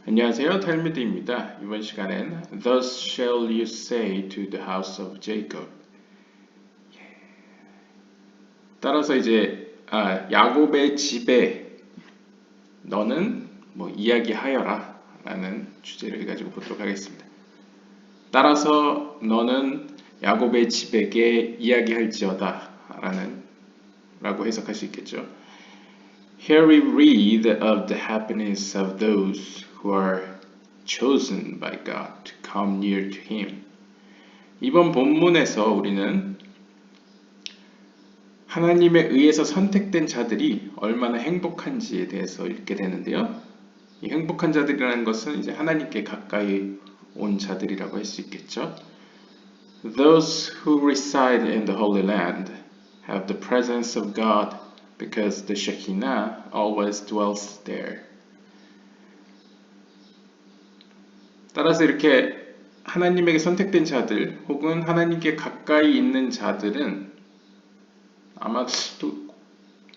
안녕하세요. 탈미드입니다. 이번 시간엔 Thus shall you say to the house of Jacob. 따라서 이제 야곱의 집에 너는 이야기하여라 라는 주제를 가지고 보도록 하겠습니다. 따라서 너는 야곱의 집에게 이야기할지어다 라고 해석할 수 있겠죠. Here we read of the happiness of those who are chosen by God to come near to Him. 이번 본문에서 우리는 하나님에 의해서 선택된 자들이 얼마나 행복한지에 대해서 읽게 되는데요. 이 행복한 자들이라는 것은 이제 하나님께 가까이 온 자들이라고 할 수 있겠죠. Those who reside in the Holy Land have the presence of God because the Shekinah always dwells there. 따라서 이렇게 하나님에게 선택된 자들 혹은 하나님께 가까이 있는 자들은 아마 또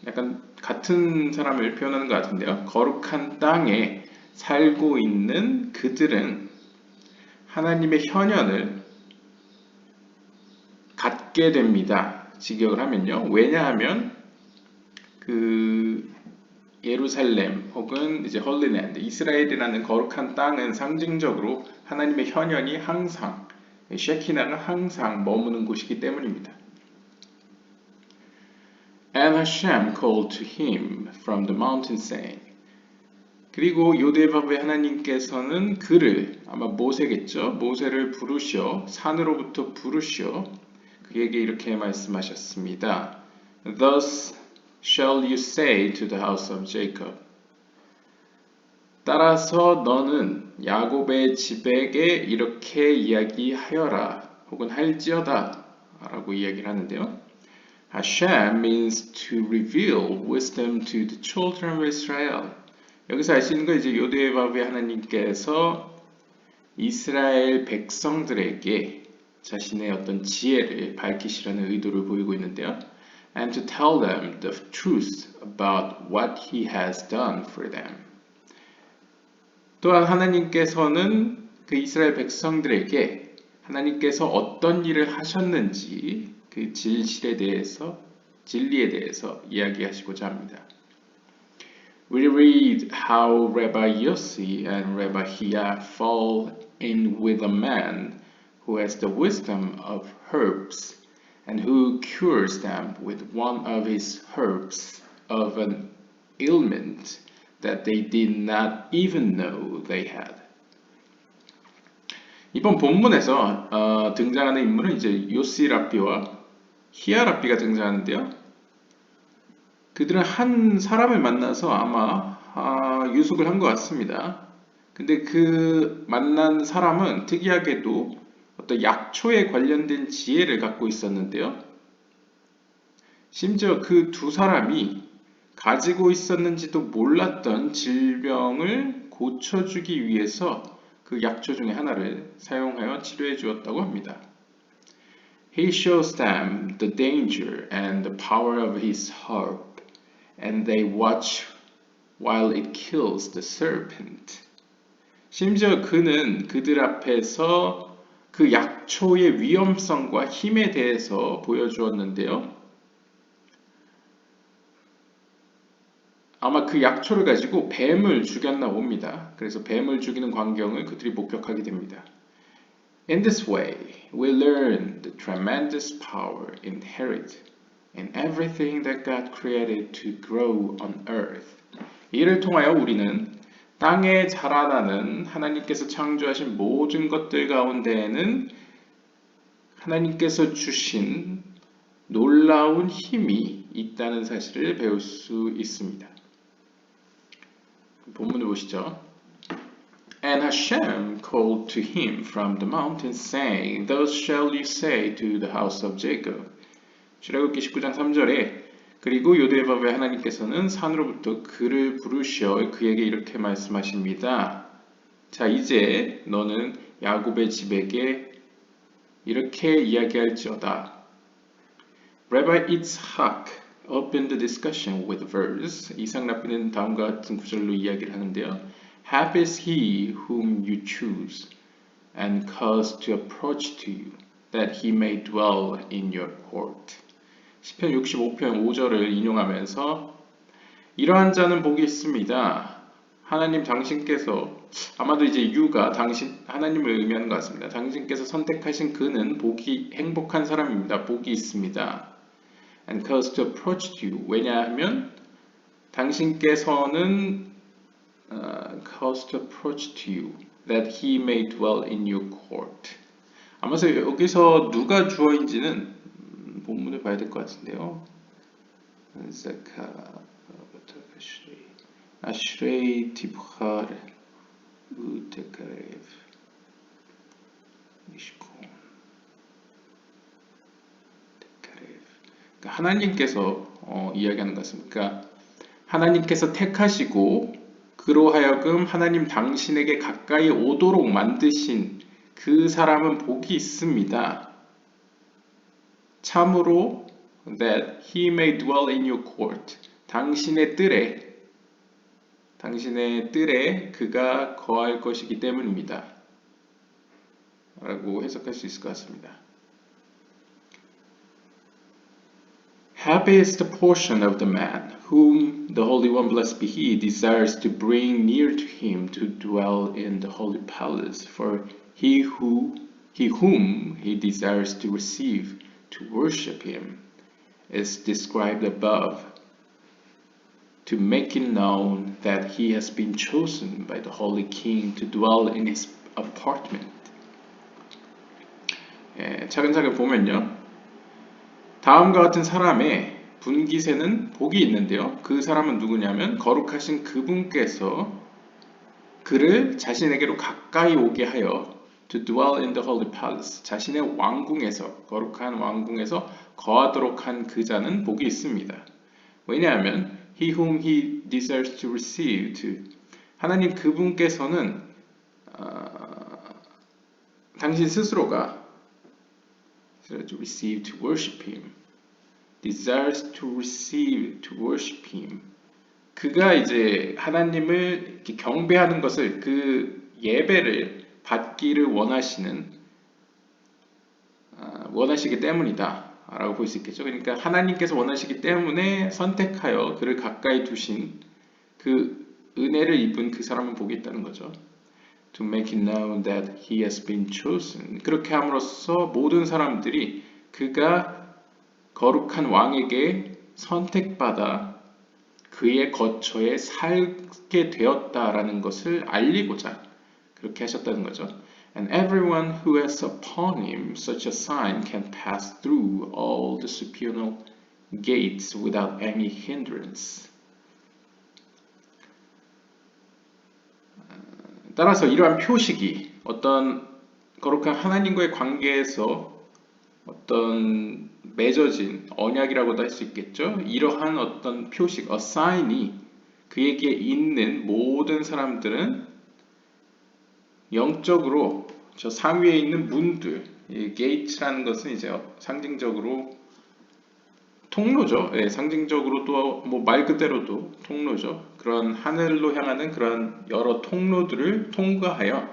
약간 같은 사람을 표현하는 것 같은데요. 거룩한 땅에 살고 있는 그들은 하나님의 현현을 갖게 됩니다. 직역을 하면요. 왜냐하면 그 예루살렘 혹은 이제 홀리랜드, 이스라엘이라는 거룩한 땅은 상징적으로 하나님의 현현이 항상, 셰키나는 항상 머무는 곳이기 때문입니다. And Hashem called to him from the mountain saying. 그리고 요대바브의 하나님께서는 그를, 아마 모세겠죠? 모세를 부르시어, 산으로부터 부르시어 그에게 이렇게 말씀하셨습니다. Thus shall you say to the house of Jacob. 따라서 너는 야곱의 집에게 이렇게 이야기하여라 혹은 할지어다 라고 이야기를 하는데요. Hashem means to reveal wisdom to the children of Israel. 여기서 알 수 있는 건 이제 요대바브의 하나님께서 이스라엘 백성들에게 자신의 어떤 지혜를 밝히시라는 의도를 보이고 있는데요. And to tell them the truth about what he has done for them. 또한 하나님께서는 그 이스라엘 백성들에게 하나님께서 어떤 일을 하셨는지 그 진리에 대해서 이야기하시고자 합니다. We read how Rabbi Yossi and Rabbi Hia fall in with a man who has the wisdom of herbs and who cures them with one of his herbs of an ailment that they did not even know they had. 이번 본문에서 등장하는 인물은 이제 요시 랍비와 히야 랍비가 등장하는데요. 그들은 한 사람을 만나서 아마 유숙을 한 것 같습니다. 근데 그 만난 사람은 특이하게도 어떤 약초에 관련된 지혜를 갖고 있었는데요. 심지어 그 두 사람이 가지고 있었는지도 몰랐던 질병을 고쳐주기 위해서 그 약초 중에 하나를 사용하여 치료해 주었다고 합니다. He shows them the danger and the power of his herb, and they watch while it kills the serpent. 심지어 그는 그들 앞에서 그 약초의 위험성과 힘에 대해서 보여주었는데요. 아마 그 약초를 가지고 뱀을 죽였나 봅니다. 그래서 뱀을 죽이는 광경을 그들이 목격하게 됩니다. In this way, we learn the tremendous power inherent in everything that God created to grow on earth. 이를 통하여 우리는 땅에 자라나는 하나님께서 창조하신 모든 것들 가운데에는 하나님께서 주신 놀라운 힘이 있다는 사실을 배울 수 있습니다. 본문을 보시죠. And Hashem called to him from the mountain saying, Thus shall you say to the house of Jacob. 출애굽기 19장 3절에 그리고 요대바브의 하나님께서는 산으로부터 그를 부르시어 그에게 이렇게 말씀하십니다. 자, 이제 너는 야곱의 집에게 이렇게 이야기할지어다. Rabbi Yitzhak opened the discussion with verse. 이삭 랍비는 다음과 같은 구절로 이야기를 하는데요. Happy is he whom you choose and cause to approach to you, that he may dwell in your court. 시편 65편 5절을 인용하면서 이러한 자는 복이 있습니다. 하나님 당신께서 아마도 이제 유가 당신 하나님을 의미하는 것 같습니다. 당신께서 선택하신 그는 복이 행복한 사람입니다. 복이 있습니다. And cause to approach to you. 왜냐하면 당신께서는 cause to approach to you, that he may dwell in your court. 아마 여기서 누가 주어인지는 본문을 봐야 될 것 같은데요. 아슈레이 티브하르 우테카레브 미시콘 테카레브. 하나님께서 이야기하는 것 같습니다. 그러니까 하나님께서 택하시고 그로 하여금 하나님 당신에게 가까이 오도록 만드신 그 사람은 복이 있습니다. 참으로 that he may dwell in your court. 당신의 뜰에 그가 거할 것이기 때문입니다. 라고 해석할 수 있을 것 같습니다. Happy is the portion of the man whom the Holy One, blessed be He, desires to bring near to Him to dwell in the holy palace. For he whom He desires to receive to worship Him is described above, to make it known that He has been chosen by the Holy King to dwell in His apartment. 차근차근 보면요. 다음과 같은 사람의 분깃에는 복이 있는데요. 그 사람은 누구냐면 거룩하신 그분께서 그를 자신에게로 가까이 오게 하여 to dwell in the holy palace, 자신의 왕궁에서, 거룩한 왕궁에서 거하도록 한 그 자는 복이 있습니다. 왜냐하면 he whom he desires to receive, 하나님 그분께서는 당신 스스로가 to receive, to worship him, desires to receive, to worship him. 그가 이제 하나님을 이렇게 경배하는 것을, 그 예배를 받기를 원하시기 때문이다 라고 볼 수 있겠죠. 그러니까 하나님께서 원하시기 때문에 선택하여 그를 가까이 두신 그 은혜를 입은 그 사람은 복이 있다는 거죠. To make it known that he has been chosen. 그렇게 함으로써 모든 사람들이 그가 거룩한 왕에게 선택받아 그의 거처에 살게 되었다라는 것을 알리고자 그렇게 하셨다는 거죠. And everyone who has upon him such a sign can pass through all the supernal gates without any hindrance. 따라서 이러한 표식이 어떤 거룩한 하나님과의 관계에서 어떤 맺어진 언약이라고도 할 수 있겠죠. 이러한 어떤 표식, a sign이 그에게 있는 모든 사람들은 영적으로 저 상위에 있는 문들, 이 gates라는 것은 이제 상징적으로 통로죠. 예, 상징적으로도 뭐 말 그대로도 통로죠. 그런 하늘로 향하는 그런 여러 통로들을 통과하여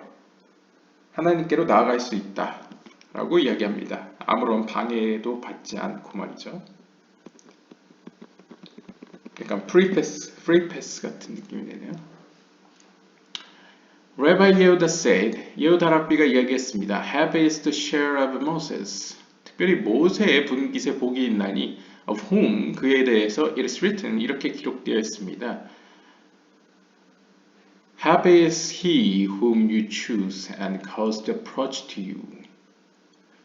하나님께로 나아갈 수 있다라고 이야기합니다. 아무런 방해도 받지 않고 말이죠. 약간 프리 패스 같은 느낌이 되네요. Rabbi Yehuda said, 예후다 랍비가 이야기했습니다. Happy is the share of Moses. 특별히 모세의 분깃에 복이 있나니 of whom 그에 대해서 it is written 이렇게 기록되어 있습니다. Happy is he whom you choose and cause to approach to you.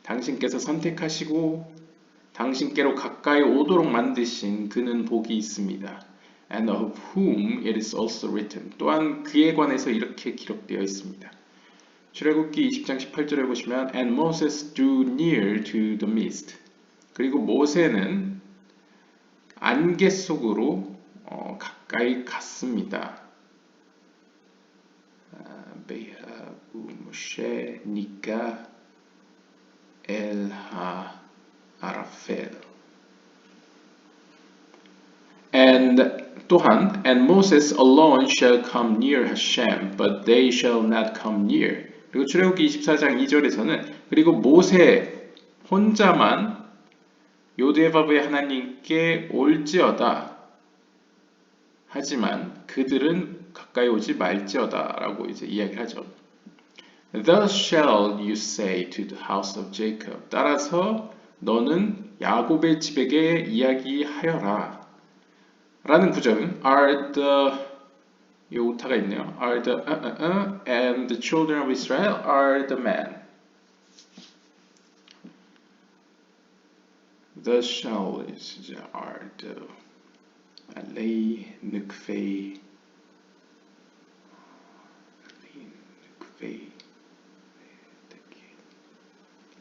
당신께서 선택하시고 당신께로 가까이 오도록 만드신 그는 복이 있습니다. And of whom it is also written. 또한 그에 관해서 이렇게 기록되어 있습니다. 출애굽기 20장 18절에 보시면 And Moses drew near to the mist. 그리고 모세는 안개 속으로 가까이 갔습니다. 베하부 모셰 니가 엘하 아라펠. And 또한 And Moses alone shall come near Hashem, but they shall not come near. 그리고 출애굽기 24장 2절에서는 그리고 모세 혼자만 요데바브의 하나님께 올지어다. 하지만 그들은 가까이 오지 말지어다 라고 이제 이야기를 하죠. Thus shall you say to the house of Jacob. 따라서 너는 야곱의 집에게 이야기하여라. 라는 구절은 are the 이 오타가 있네요. are the and the children of Israel are the men. Thus shall are the alei nukvei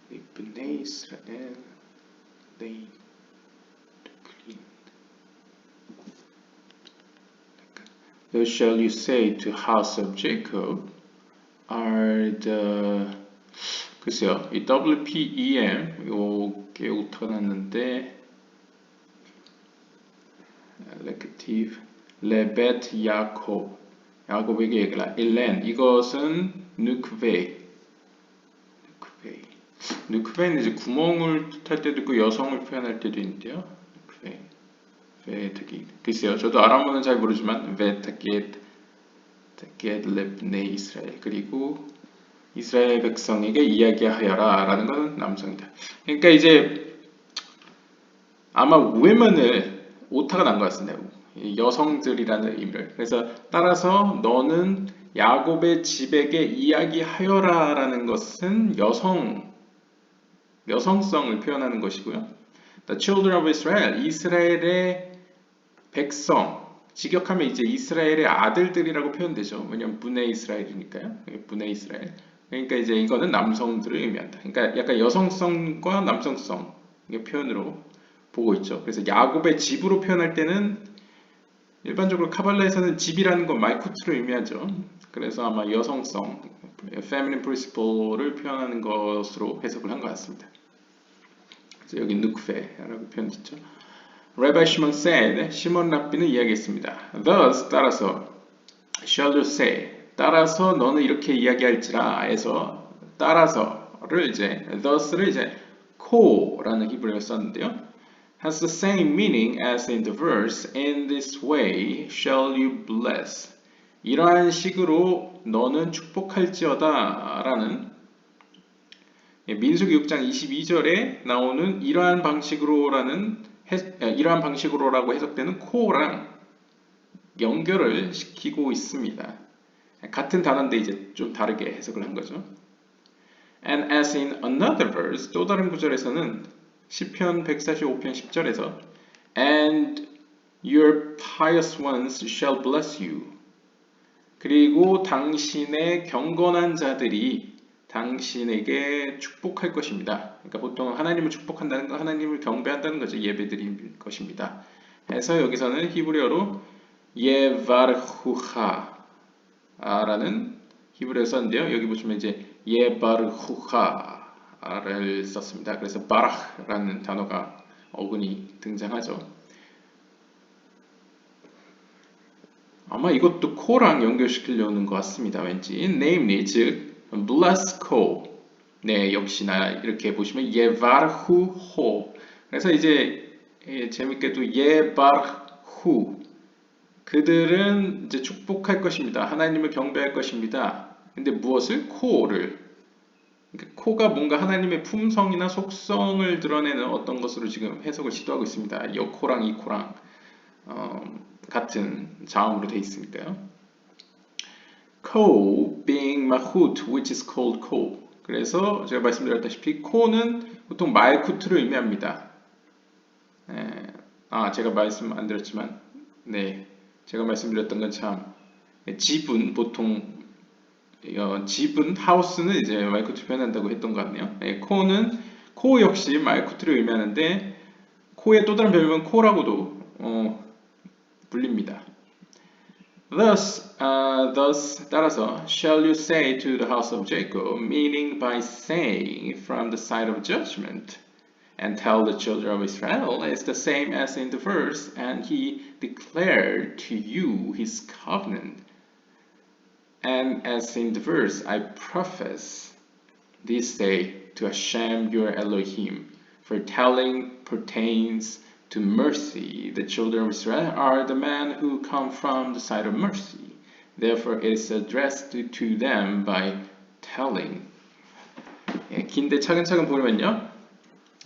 לבני ישראל Thus shall you say to house of Jacob are the 글쎄요, 이 WPEM 요게 오타가 났는데 레크티브 레벳 야곱 야곱에게 얘기라 일렌 이것은 누크베이는 이제 구멍을 뜻할 때도 있고 여성을 표현할 때도 있는데요. 베타깃 글쎄요, 저도 아람어는 잘 모르지만 베타깃 렙네 이스라엘 그리고 이스라엘 백성에게 이야기하여라 라는 것은 남성이다. 그러니까 이제 아마 women을 오타가 난 것 같습니다. 여성들이라는 의미를. 그래서 따라서 너는 야곱의 집에게 이야기하여라 라는 것은 여성성을 표현하는 것이고요. The children of Israel, 이스라엘의 백성, 직역하면 이제 이스라엘의 아들들이라고 표현되죠. 왜냐면 분의 이스라엘이니까요. 분의 이스라엘. 그러니까 이제 이거는 남성들을 의미한다. 그러니까 약간 여성성과 남성성 표현으로 보고 있죠. 그래서 야곱의 집으로 표현할 때는 일반적으로 카발라에서는 집이라는 건 말쿠트를 의미하죠. 그래서 아마 여성성, feminine principle를 표현하는 것으로 해석을 한 것 같습니다. 그래서 여기 누크페라고 표현됐죠. Rabbi Shimon said, 시몬 랍비는 이야기했습니다. Thus, 따라서, shall you say, 따라서 너는 이렇게 이야기할지라 해서 따라서를 이제 thus를 이제 co라는 히브리어를 썼는데요. has the same meaning as in the verse in this way shall you bless. 이러한 식으로 너는 축복할지어다 라는 민수기 6장 22절에 나오는 이러한 방식으로라고 해석되는 co랑 연결을 시키고 있습니다. 같은 단어인데 이제 좀 다르게 해석을 한 거죠. And as in another verse, 또 다른 구절에서는 시편 145편 10절에서 And your pious ones shall bless you. 그리고 당신의 경건한 자들이 당신에게 축복할 것입니다. 그러니까 보통 하나님을 축복한다는 건 하나님을 경배한다는 거죠. 예배드릴 것입니다. 해서 여기서는 히브리어로 예바르후하 라는 히브리어 썼는데요. 여기 보시면 이제 예바르후하를 썼습니다. 그래서 바라흐라는 단어가 어근이 등장하죠. 아마 이것도 코랑 연결시키려는 것 같습니다. 왠지 namely 즉 bless co 네 역시나 이렇게 보시면 예바르후호 그래서 이제 재밌게도 예바르후 그들은 이제 축복할 것입니다. 하나님을 경배할 것입니다. 근데 무엇을? 코를. 그러니까 코가 뭔가 하나님의 품성이나 속성을 드러내는 어떤 것으로 지금 해석을 시도하고 있습니다. 이 코랑 이 코랑 같은 자음으로 되어 있으니까요. Ko being mahut, which is called ko. 그래서 제가 말씀드렸다시피 코는 보통 말쿠트를 의미합니다. 제가 말씀 안 드렸지만 네. 제가 말씀드렸던 건 참 집은 보통 집은 하우스는 이제 말쿠트 표현한다고 했던 것 같네요. 코 역시 말쿠트를 의미하는데 코의 또 다른 별명은 코라고도 불립니다. Thus 따라서 shall you say to the house of Jacob, meaning by saying from the side of judgment. And tell the children of Israel is the same as in the verse, and he declared to you his covenant. And as in the verse, I profess this day to Hashem your Elohim, for telling pertains to mercy. The children of Israel are the men who come from the side of mercy. Therefore it is addressed to them by telling. 긴데 차근차근 보면요.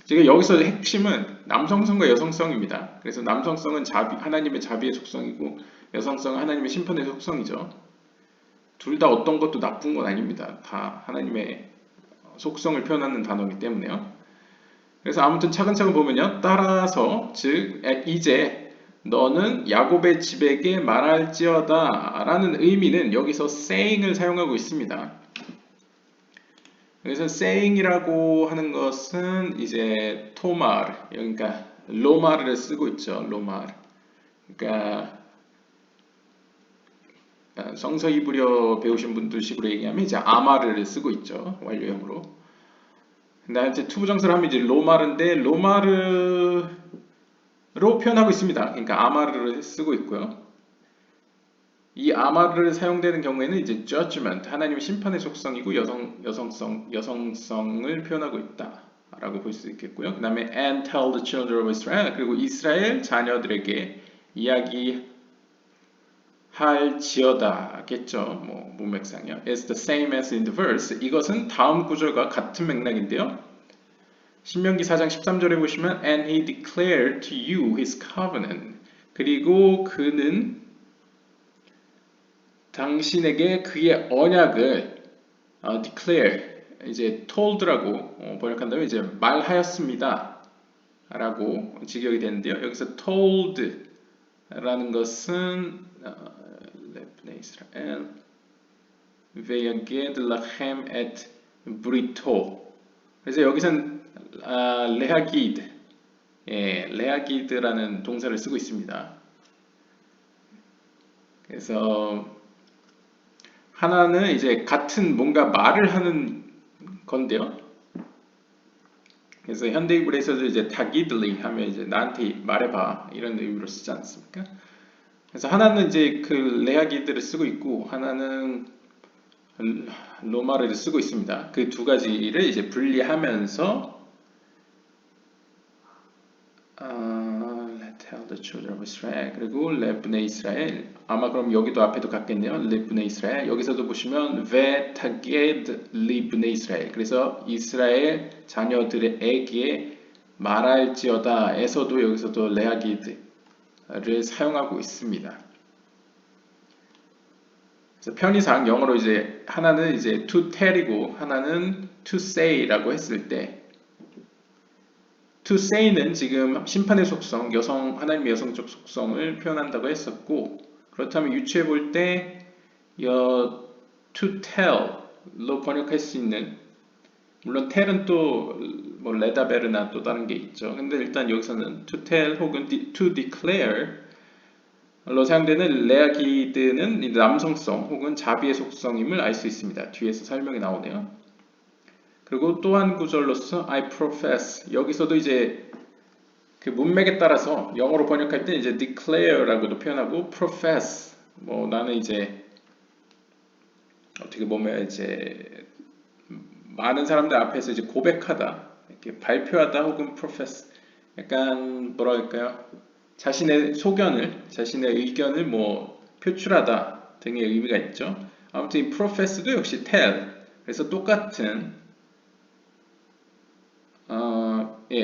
지금 여기서 핵심은 남성성과 여성성입니다. 그래서 남성성은 하나님의 자비의 속성이고 여성성은 하나님의 심판의 속성이죠. 둘 다 어떤 것도 나쁜 건 아닙니다. 다 하나님의 속성을 표현하는 단어이기 때문에요. 그래서 아무튼 차근차근 보면요. 따라서 즉 이제 너는 야곱의 집에게 말할지어다 라는 의미는 여기서 saying을 사용하고 있습니다. 그래서 saying이라고 하는 것은 이제 토마르, 그러니까 로마르를 쓰고 있죠. 로마르. 그러니까 성서 히브리어 배우신 분들 식으로 얘기하면 이제 아마르를 쓰고 있죠. 완료형으로. 근데 이제 투부정사를 하면 이제 로마르인데 로마르로 표현하고 있습니다. 그러니까 아마르를 쓰고 있고요. 이 아마르를 사용되는 경우에는 이제 judgment, 하나님의 심판의 속성이고 여성성을 표현하고 있다라고 볼 수 있겠고요. 그 다음에 and tell the children of Israel, 그리고 이스라엘 자녀들에게 이야기할지어다겠죠. 뭐 문맥상이요. It's the same as in the verse. 이것은 다음 구절과 같은 맥락인데요. 신명기 4장 13절에 보시면 and he declared to you his covenant. 그리고 그는 당신에게 그의 언약을 declare, 이제 told라고 번역한다면 이제 말하였습니다 라고 직역이 되는데요. 여기서 told라는 것은 לבני ישראל ויגד לכם את בריתו. 그래서 여기선 레하기드, 레하기드라는 동사를 쓰고 있습니다. 그래서 하나는 이제 같은 뭔가 말을 하는 건데요. 그래서 현대인글에서도 이제 타기들리 하면 이제 나한테 말해봐 이런 의미로 쓰지 않습니까? 그래서 하나는 이제 그 레하기드를 쓰고 있고 하나는 로마르를 쓰고 있습니다. 그 두 가지를 이제 분리하면서 tell the children of Israel 그리고 레브네 이스라엘 아마 그럼 여기도 앞에도 같겠네요. 레브네 이스라엘 여기서도 보시면 ve taged 리브네 이스라엘 그래서 이스라엘 자녀들에게 말할지어다에서도 여기서도 레하기드를 사용하고 있습니다. 그래서 편의상 영어로 이제 하나는 이제 to tell이고 하나는 to say라고 했을 때 to say는 지금 심판의 속성, 하나님의 여성적 속성을 표현한다고 했었고 그렇다면 유추해 볼 때 to tell로 번역할 수 있는 물론 tell은 또 뭐 레다베르나 또 다른 게 있죠. 근데 일단 여기서는 to tell 혹은 to declare로 사용되는 레아기드는 남성성 혹은 자비의 속성임을 알 수 있습니다. 뒤에서 설명이 나오네요. 그리고 또 한 구절로서 I profess 여기서도 이제 그 문맥에 따라서 영어로 번역할 때 이제 declare라고도 표현하고 profess 뭐 나는 이제 어떻게 보면 이제 많은 사람들 앞에서 이제 고백하다 이렇게 발표하다 혹은 profess 약간 뭐라 할까요? 자신의 소견을 자신의 의견을 뭐 표출하다 등의 의미가 있죠. 아무튼 이 profess도 역시 tell 그래서 똑같은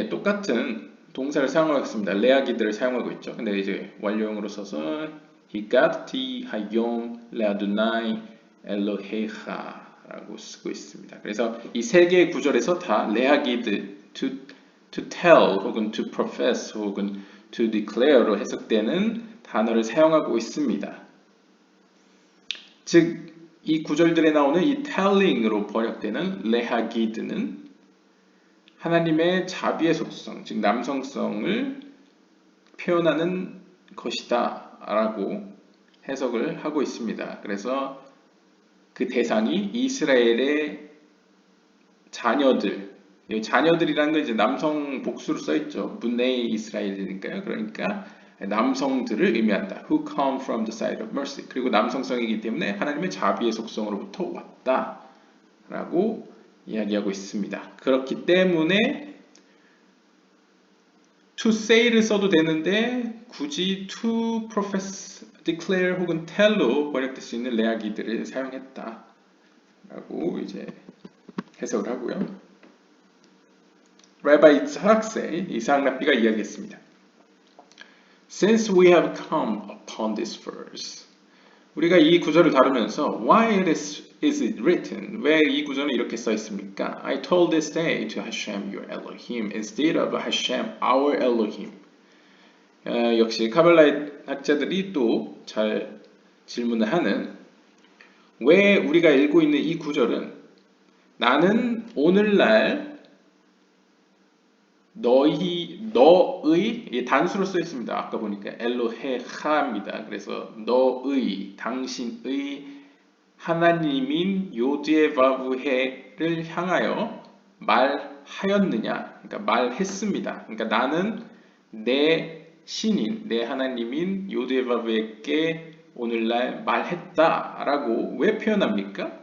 똑같은 동사를 사용하고 있습니다. 레아기드를 사용하고 있죠. 근데 이제 완료형으로 써서 히갓티 하욤 레아두나이 엘로헤하 라고 쓰고 있습니다. 그래서 이 세 개의 구절에서 다 레아기드 to tell 혹은 to profess 혹은 to declare로 해석되는 단어를 사용하고 있습니다. 즉 이 구절들에 나오는 이 telling으로 번역되는 레하기드는 하나님의 자비의 속성, 즉 남성성을 표현하는 것이다 라고 해석을 하고 있습니다. 그래서 그 대상이 이스라엘의 자녀들 이 자녀들이라는 건 이제 남성 복수로 써 있죠. 문네이 이스라엘이니까요. 그러니까 남성들을 의미한다. Who come from the side of mercy. 그리고 남성성이기 때문에 하나님의 자비의 속성으로부터 왔다라고 이야기하고 있습니다. 그렇기 때문에 to say를 써도 되는데 굳이 to profess, declare 혹은 tell로 번역될 수 있는 레아기들을 사용했다라고 이제 해석을 하고요. Rabbi Tzachak 이삭 랍비가 이야기했습니다. Since we have come upon this verse, 우리가 이 구절을 다루면서 why is it written? 왜 이 구절은 이렇게 써 있습니까? I told this day to Hashem your Elohim instead of Hashem our Elohim. 역시 카발라 학자들이 또 잘 질문을 하는 왜 우리가 읽고 있는 이 구절은 나는 오늘날 너의 단수로 써 있습니다. 아까 보니까 엘로헤하입니다. 그래서 너의, 당신의 하나님인 요드에바브헤를 향하여 말하였느냐? 그러니까 말했습니다. 그러니까 나는 내 신인, 내 하나님인 요드에바브헤께 오늘날 말했다라고 왜 표현합니까?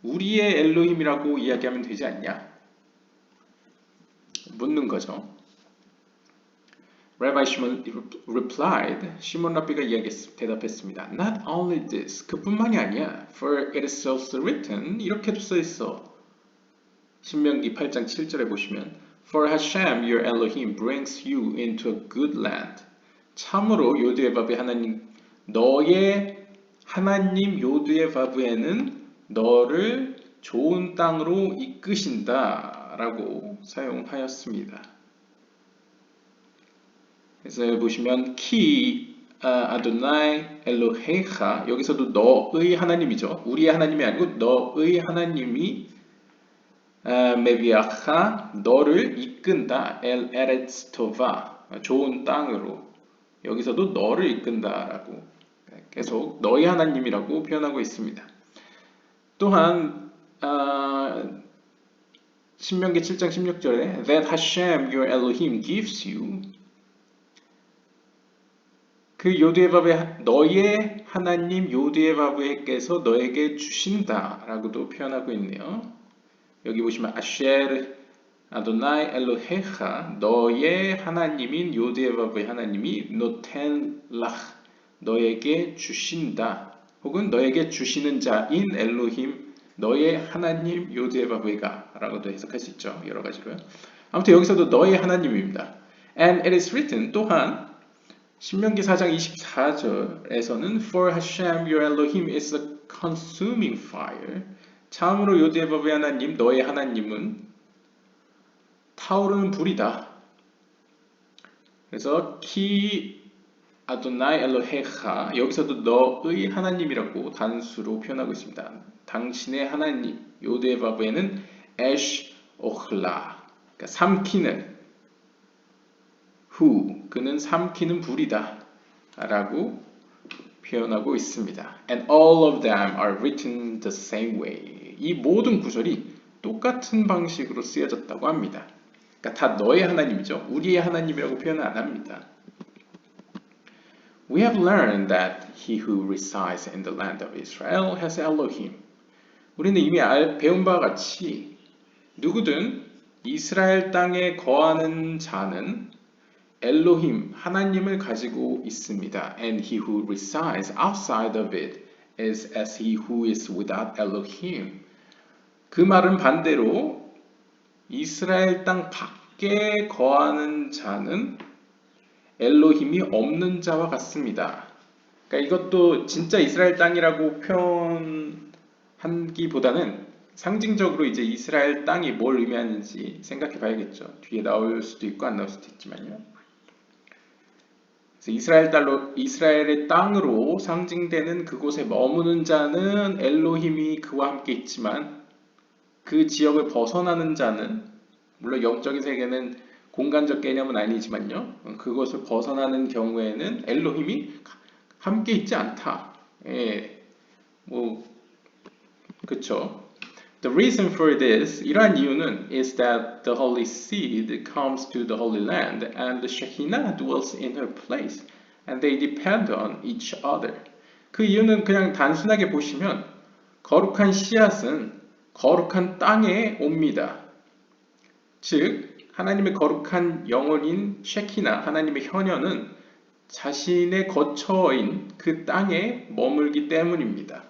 우리의 엘로힘이라고 이야기하면 되지 않냐? 묻는 거죠. Rabbi Shimon replied, 시몬 랍비가 대답했습니다. Not only this, 그뿐만이 아니야. For it is also written, 이렇게도 써 있어. 신명기 8장 7절에 보시면 For Hashem your Elohim brings you into a good land. 참으로 요드에바브의 하나님, 너의 하나님 요드에바브에는 너를 좋은 땅으로 이끄신다 라고 사용하였습니다. 그래서 보시면 키 아도나이 엘로헤하 여기서도 너의 하나님이죠. 우리의 하나님이 아니고 너의 하나님이 메비아하 너를 이끈다 엘 에레츠 토바 좋은 땅으로 여기서도 너를 이끈다라고 계속 너의 하나님이라고 표현하고 있습니다. 또한 신명기 7장 16절에 That Hashem your Elohim gives you 그 요드에바브의 너의 하나님 요드에바브에께서 너에게 주신다라고도 표현하고 있네요. 여기 보시면 아쉐르 아도나이 엘로헤하 너의 하나님인 요드에바브의 하나님이 노텐 락 너에게 주신다 혹은 너에게 주시는 자인 엘로힘 너의 하나님 요드에바브가 라고도 해석할 수 있죠. 여러 가지로요. 아무튼 여기서도 너의 하나님입니다. And it is written 또한 신명기 4장 24절에서는 For Hashem your Elohim is a consuming fire 참으로 요드에바브의 하나님 너의 하나님은 타오르는 불이다. 그래서 키 아도나이 엘로헤하 여기서도 너의 하나님이라고 단수로 표현하고 있습니다. 당신의 하나님 요드에바브에는 에쉬 오클라 그러니까 삼키는 그는 삼키는 불이다 라고 표현하고 있습니다. And all of them are written the same way. 이 모든 구절이 똑같은 방식으로 쓰여졌다고 합니다. 그러니까 다 너의 하나님이죠. 우리의 하나님이라고 표현을 안 합니다. We have learned that he who resides in the land of Israel has Elohim. 우리는 이미 배운 바와 같이 누구든 이스라엘 땅에 거하는 자는 엘로힘 하나님을 가지고 있습니다. And he who resides outside of it is as he who is without Elohim. 그 말은 반대로 이스라엘 땅 밖에 거하는 자는 엘로힘이 없는 자와 같습니다. 그러니까 이것도 진짜 이스라엘 땅이라고 표현하기보다는 상징적으로 이제 이스라엘 땅이 뭘 의미하는지 생각해 봐야겠죠. 뒤에 나올 수도 있고 안 나올 수도 있지만요. 그래서 이스라엘의 땅으로 상징되는 그곳에 머무는 자는 엘로힘이 그와 함께 있지만 그 지역을 벗어나는 자는 물론 영적인 세계는 공간적 개념은 아니지만요. 그것을 벗어나는 경우에는 엘로힘이 함께 있지 않다. 예, 그쵸. The reason for this, 이러한 이유는 is that the holy seed comes to the holy land and the Shekinah dwells in her place and they depend on each other. 그 이유는 그냥 단순하게 보시면 거룩한 씨앗은 거룩한 땅에 옵니다. 즉 하나님의 거룩한 영혼인 쉐키나, 하나님의 현현은 자신의 거처인 그 땅에 머물기 때문입니다.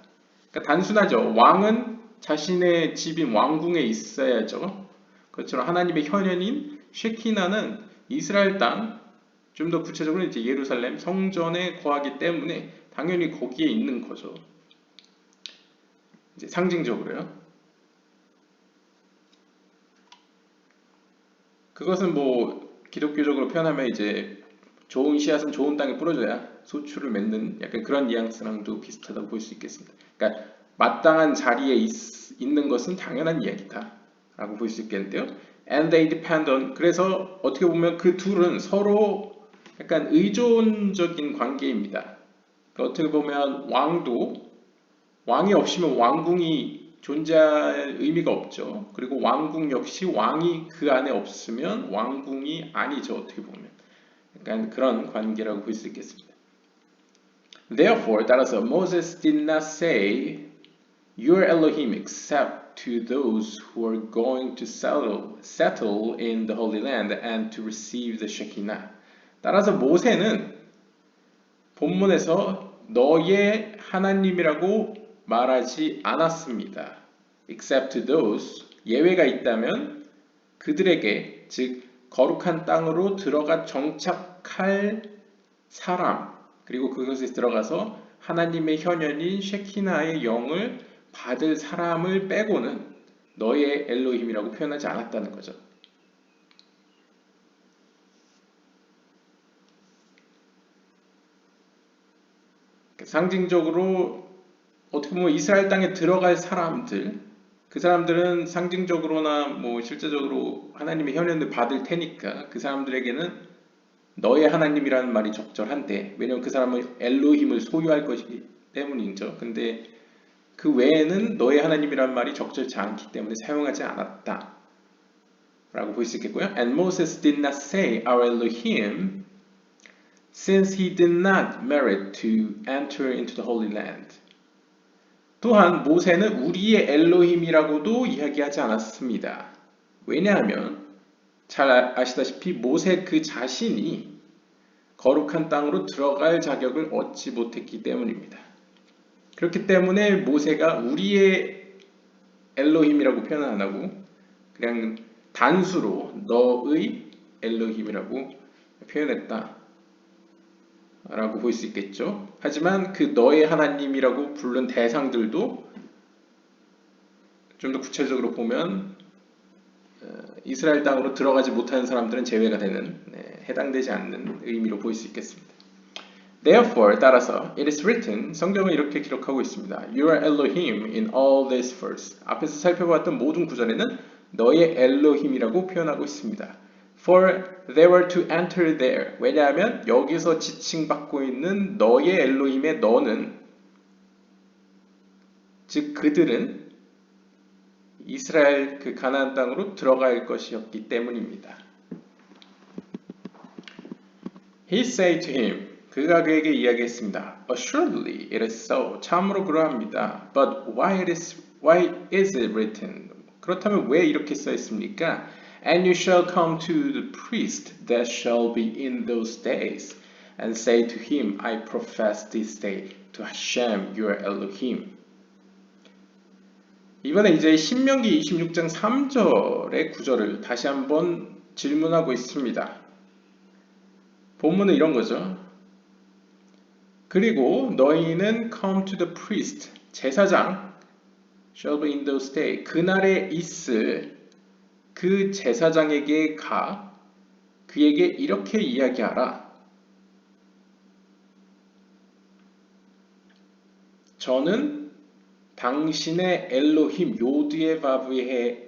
그러니까 단순하죠. 왕은 자신의 집인 왕궁에 있어야죠. 그것처럼 하나님의 현현인 쉐키나는 이스라엘 땅, 좀 더 구체적으로 이제 예루살렘 성전에 거하기 때문에 당연히 거기에 있는 거죠. 이제 상징적으로요. 그것은 뭐 기독교적으로 표현하면 이제 좋은 씨앗은 좋은 땅에 뿌려져야 소출을 맺는 약간 그런 뉘앙스랑도 비슷하다고 볼 수 있겠습니다. 그러니까 마땅한 자리에 있는 것은 당연한 이야기다 라고 볼 수 있겠는데요. And they depend on, 그래서 어떻게 보면 그 둘은 서로 약간 의존적인 관계입니다. 그러니까 어떻게 보면 왕이 없으면 왕궁이 존재할 의미가 없죠. 그리고 왕궁 역시 왕이 그 안에 없으면 왕궁이 아니죠. 어떻게 보면 약간 그런 관계라고 볼 수 있겠습니다. Therefore, 따라서 Moses did not say your Elohim except to those who are going to settle in the Holy Land and to receive the Shekinah. 따라서 모세는 본문에서 너의 하나님이라고 말하지 않았습니다. Except to those, 예외가 있다면 그들에게, 즉 거룩한 땅으로 들어가 정착할 사람, 그리고 그것에 들어가서 하나님의 현현인 쉐키나의 영을 받을 사람을 빼고는 너의 엘로힘이라고 표현하지 않았다는 거죠. 상징적으로 어떻게 보면 이스라엘 땅에 들어갈 사람들, 그 사람들은 상징적으로나 뭐 실제적으로 하나님의 현현을 받을 테니까 그 사람들에게는 너의 하나님이라는 말이 적절한데, 왜냐하면 그 사람은 엘로힘을 소유할 것이기 때문이죠. 근데 그 외에는 너의 하나님이라는 말이 적절치 않기 때문에 사용하지 않았다 라고 볼 수 있겠고요. And Moses did not say our Elohim since he did not merit to enter into the Holy Land. 또한 모세는 우리의 엘로힘이라고도 이야기하지 않았습니다. 왜냐하면 잘 아시다시피 모세 그 자신이 거룩한 땅으로 들어갈 자격을 얻지 못했기 때문입니다. 그렇기 때문에 모세가 우리의 엘로힘이라고 표현 안 하고 그냥 단수로 너의 엘로힘이라고 표현했다 라고 볼 수 있겠죠. 하지만 그 너의 하나님이라고 부른 대상들도 좀 더 구체적으로 보면 이스라엘 땅으로 들어가지 못하는 사람들은 제외가 되는, 해당되지 않는 의미로 보일 수 있겠습니다. Therefore, 따라서 it is written, 성경은 이렇게 기록하고 있습니다. You are Elohim in all this verse. 앞에서 살펴봤던 모든 구절에는 너의 엘로힘이라고 표현하고 있습니다. For they were to enter there. 왜냐하면 여기서 지칭받고 있는 너의 엘로힘의 너는, 즉 그들은 이스라엘 그 가나안 땅으로 들어갈 것이었기 때문입니다. He said to him, 그가 그에게 이야기했습니다. Assuredly it is so. 참으로 그러합니다. But why is it written? 그렇다면 왜 이렇게 써 있습니까? And you shall come to the priest that shall be in those days, and say to him, I profess this day to Hashem your Elohim. 이번에 이제 신명기 26장 3절의 구절을 다시 한번 질문하고 있습니다. 본문은 이런 거죠. 그리고 너희는 come to the priest, 제사장, shall be in those days, 그날에 있을 그 제사장에게 가, 그에게 이렇게 이야기하라. 저는 당신의 엘로힘 요드예바브에게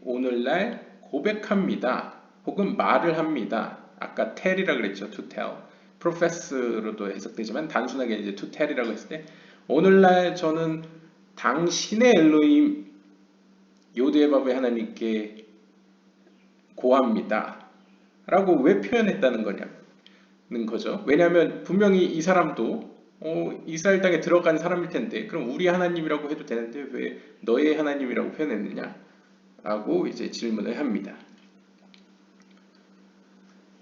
오늘날 고백합니다. 혹은 말을 합니다. 아까 tell이라 그랬죠. to tell. profess로도 해석되지만 단순하게 이제 to tell이라고 했을 때 오늘날 저는 당신의 엘로힘 요드에바브의 하나님께 고합니다. 라고 왜 표현했다는 거냐는 거죠. 왜냐하면 분명히 이 사람도 이스라엘 땅에 들어간 사람일 텐데 그럼 우리 하나님이라고 해도 되는데 왜 너의 하나님이라고 표현했느냐? 라고 이제 질문을 합니다.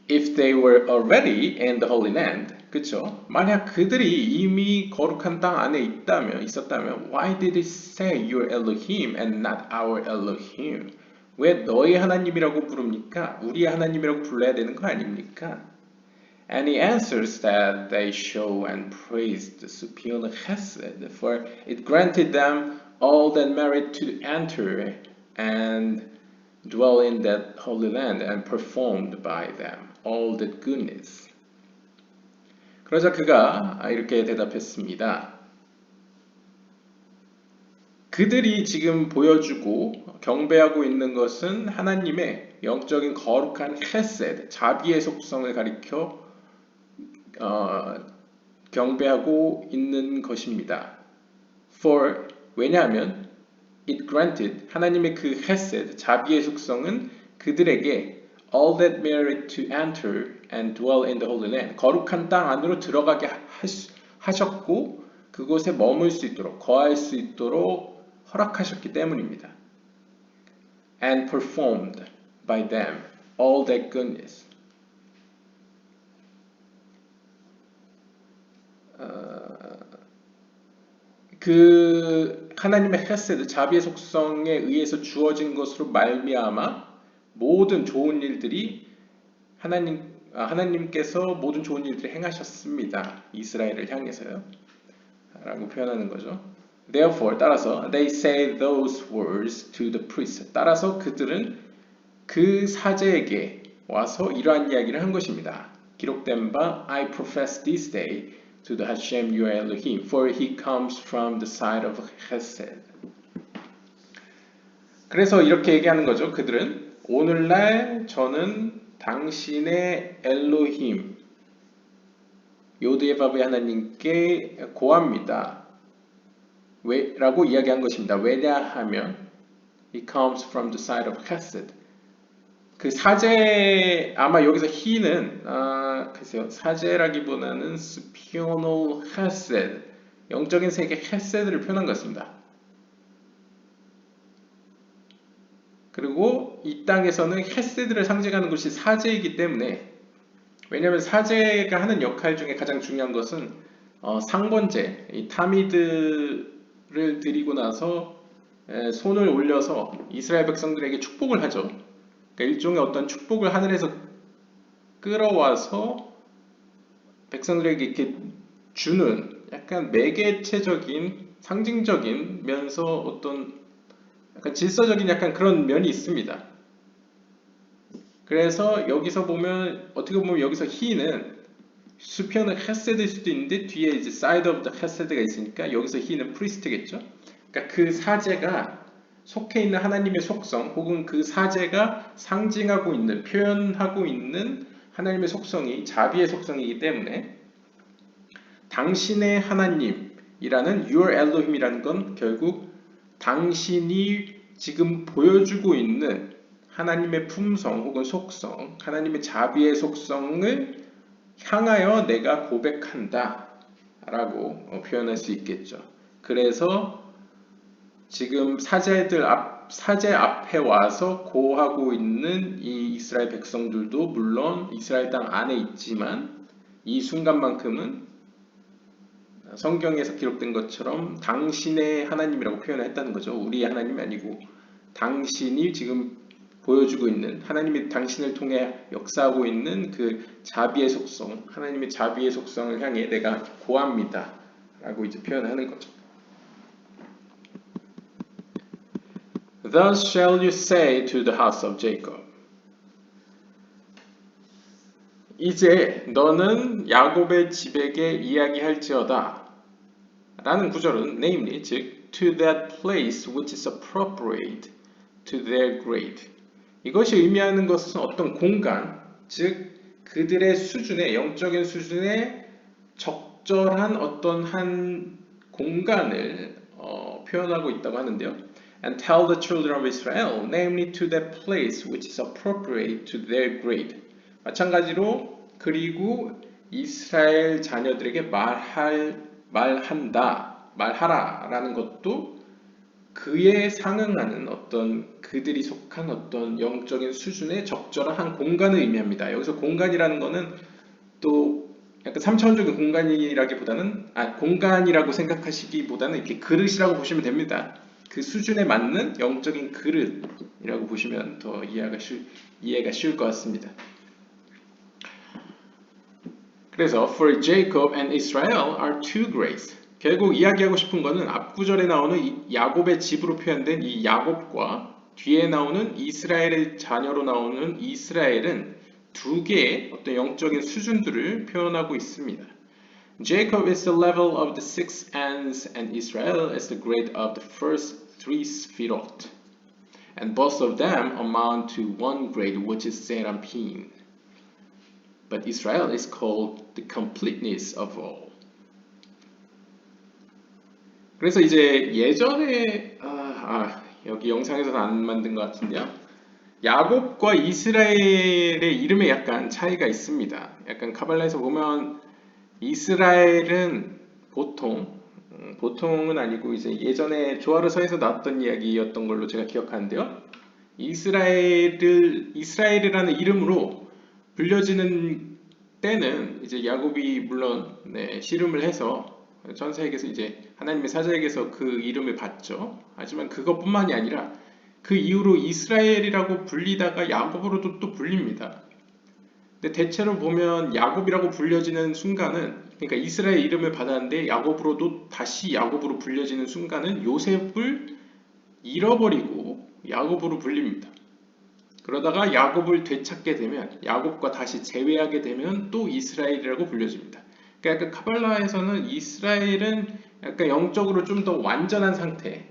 If they were already in the Holy Land, 그쵸? 만약 그들이 이미 거룩한 땅 안에 있었다면, why did it say your Elohim and not our Elohim? 왜 너의 하나님이라고 부릅니까? 우리의 하나님이라고 불러야 되는 거 아닙니까? And he answers that they show and praise the superior chesed, for it granted them all that merit to enter and dwell in that holy land and performed by them all that goodness. 그러자 그가 이렇게 대답했습니다. 그들이 지금 보여주고 경배하고 있는 것은 하나님의 영적인 거룩한 헤세드, 자비의 속성을 가리켜 경배하고 있는 것입니다. For 왜냐하면 it granted 하나님의 그 헤세드, 자비의 속성은 그들에게 all that merit to enter and dwell in the holy land 거룩한 땅 안으로 들어가게 하셨고 그곳에 머물 수 있도록 거할 수 있도록 허락하셨기 때문입니다. And performed by them all that goodness. 그 하나님의 헤세드, 자비의 속성에 의해서 주어진 것으로 말미암아 모든 좋은 일들이 하나님께서 모든 좋은 일들을 행하셨습니다. 이스라엘을 향해서요. 라고 표현하는 거죠. Therefore, 따라서 they say those words to the priest. 따라서 그들은 그 사제에게 와서 이러한 이야기를 한 것입니다. 기록된 바 I profess this day to the Hashem your Elohim, for he comes from the side of Chesed. 그래서 이렇게 얘기하는 거죠. 그들은 오늘날 저는 당신의 엘로힘 요드에바브의 하나님께 고합니다. 라고 이야기한 것입니다. 왜냐하면 he comes from the side of Chesed. 그 사제 아마 여기서 he는 글쎄요 사제라기보다는 spiritual chesed 영적인 세계 chesed를 표현한 것 같습니다. 그리고 이 땅에서는 chesed를 상징하는 것이 사제이기 때문에 왜냐하면 사제가 하는 역할 중에 가장 중요한 것은 상번제 이 타미드를 드리고 나서 손을 올려서 이스라엘 백성들에게 축복을 하죠. 그러니까 일종의 어떤 축복을 하늘에서 끌어와서 백성들에게 이렇게 주는 약간 매개체적인 상징적인 면서 어떤 약간 질서적인 약간 그런 면이 있습니다. 그래서 여기서 보면 어떻게 보면 여기서 he는 수표는 헤세드일 수도 있는데 뒤에 이제 side of the 헤세드가 있으니까 여기서 he는 priest겠죠. 그러니까 그 사제가 속해 있는 하나님의 속성 혹은 그 사제가 상징하고 있는 표현하고 있는 하나님의 속성이 자비의 속성이기 때문에 당신의 하나님이라는 your Elohim이라는 건 결국 당신이 지금 보여주고 있는 하나님의 품성 혹은 속성 하나님의 자비의 속성을 향하여 내가 고백한다 라고 표현할 수 있겠죠. 그래서 지금 사제 앞에 와서 고하고 있는 이 이스라엘 백성들도 물론 이스라엘 땅 안에 있지만 이 순간만큼은 성경에서 기록된 것처럼 당신의 하나님이라고 표현을 했다는 거죠. 우리의 하나님이 아니고 당신이 지금 보여주고 있는 하나님이 당신을 통해 역사하고 있는 그 자비의 속성 하나님의 자비의 속성을 향해 내가 고합니다 라고 이제 표현하는 거죠. Thus shall you say to the house of Jacob. 이제 너는 야곱의 집에게 이야기할지어다. 라는 구절은 namely, 즉 to that place which is appropriate to their grade. 이것이 의미하는 것은 어떤 공간, 즉 그들의 수준에 영적인 수준에 적절한 어떤 한 공간을 표현하고 있다고 하는데요. And tell the children of Israel, namely to that place which is appropriate to their grade. 마찬가지로 그리고 이스라엘 자녀들에게 말하라라는 것도 그에 상응하는 어떤 그들이 속한 어떤 영적인 수준의 적절한 한 공간을 의미합니다. 여기서 공간이라는 거는 또 약간 3차원적인 공간이라기보다는 공간이라고 생각하시기보다는 이렇게 그릇이라고 보시면 됩니다. 그 수준에 맞는 영적인 그릇이라고 보시면 더 이해가 쉬울 것 같습니다. 그래서 for Jacob and Israel are two grades. 결국 이야기하고 싶은 거는 앞구절에 나오는 이 야곱의 집으로 표현된 이 야곱과 뒤에 나오는 이스라엘의 자녀로 나오는 이스라엘은 두 개의 어떤 영적인 수준들을 표현하고 있습니다. Jacob is the level of the six ends and Israel is the grade of the first three sefirot. And both of them amount to one grade which is Serampin. But Israel is called the completeness of all. 그래서 이제 예전에 여기 영상에서는 안 만든 것 같은데요. 야곱과 이스라엘의 이름에 약간 차이가 있습니다. 약간 카발라에서 보면 이스라엘은 보통은 아니고 이제 예전에 조아르서에서 나왔던 이야기였던 걸로 제가 기억하는데요. 이스라엘이라는 이름으로 불려지는 때는 이제 야곱이 물론 씨름을 해서 천사에게서 이제 하나님의 사자에게서 그 이름을 받죠. 하지만 그것뿐만이 아니라 그 이후로 이스라엘이라고 불리다가 야곱으로도 또 불립니다. 근데 대체로 보면 야곱이라고 불려지는 순간은 그러니까 이스라엘 이름을 받았는데 야곱으로도 다시 야곱으로 불려지는 순간은 요셉을 잃어버리고 야곱으로 불립니다. 그러다가 야곱을 되찾게 되면 야곱과 다시 재회하게 되면 또 이스라엘이라고 불려집니다. 그러니까 카발라에서는 이스라엘은 약간 영적으로 좀 더 완전한 상태.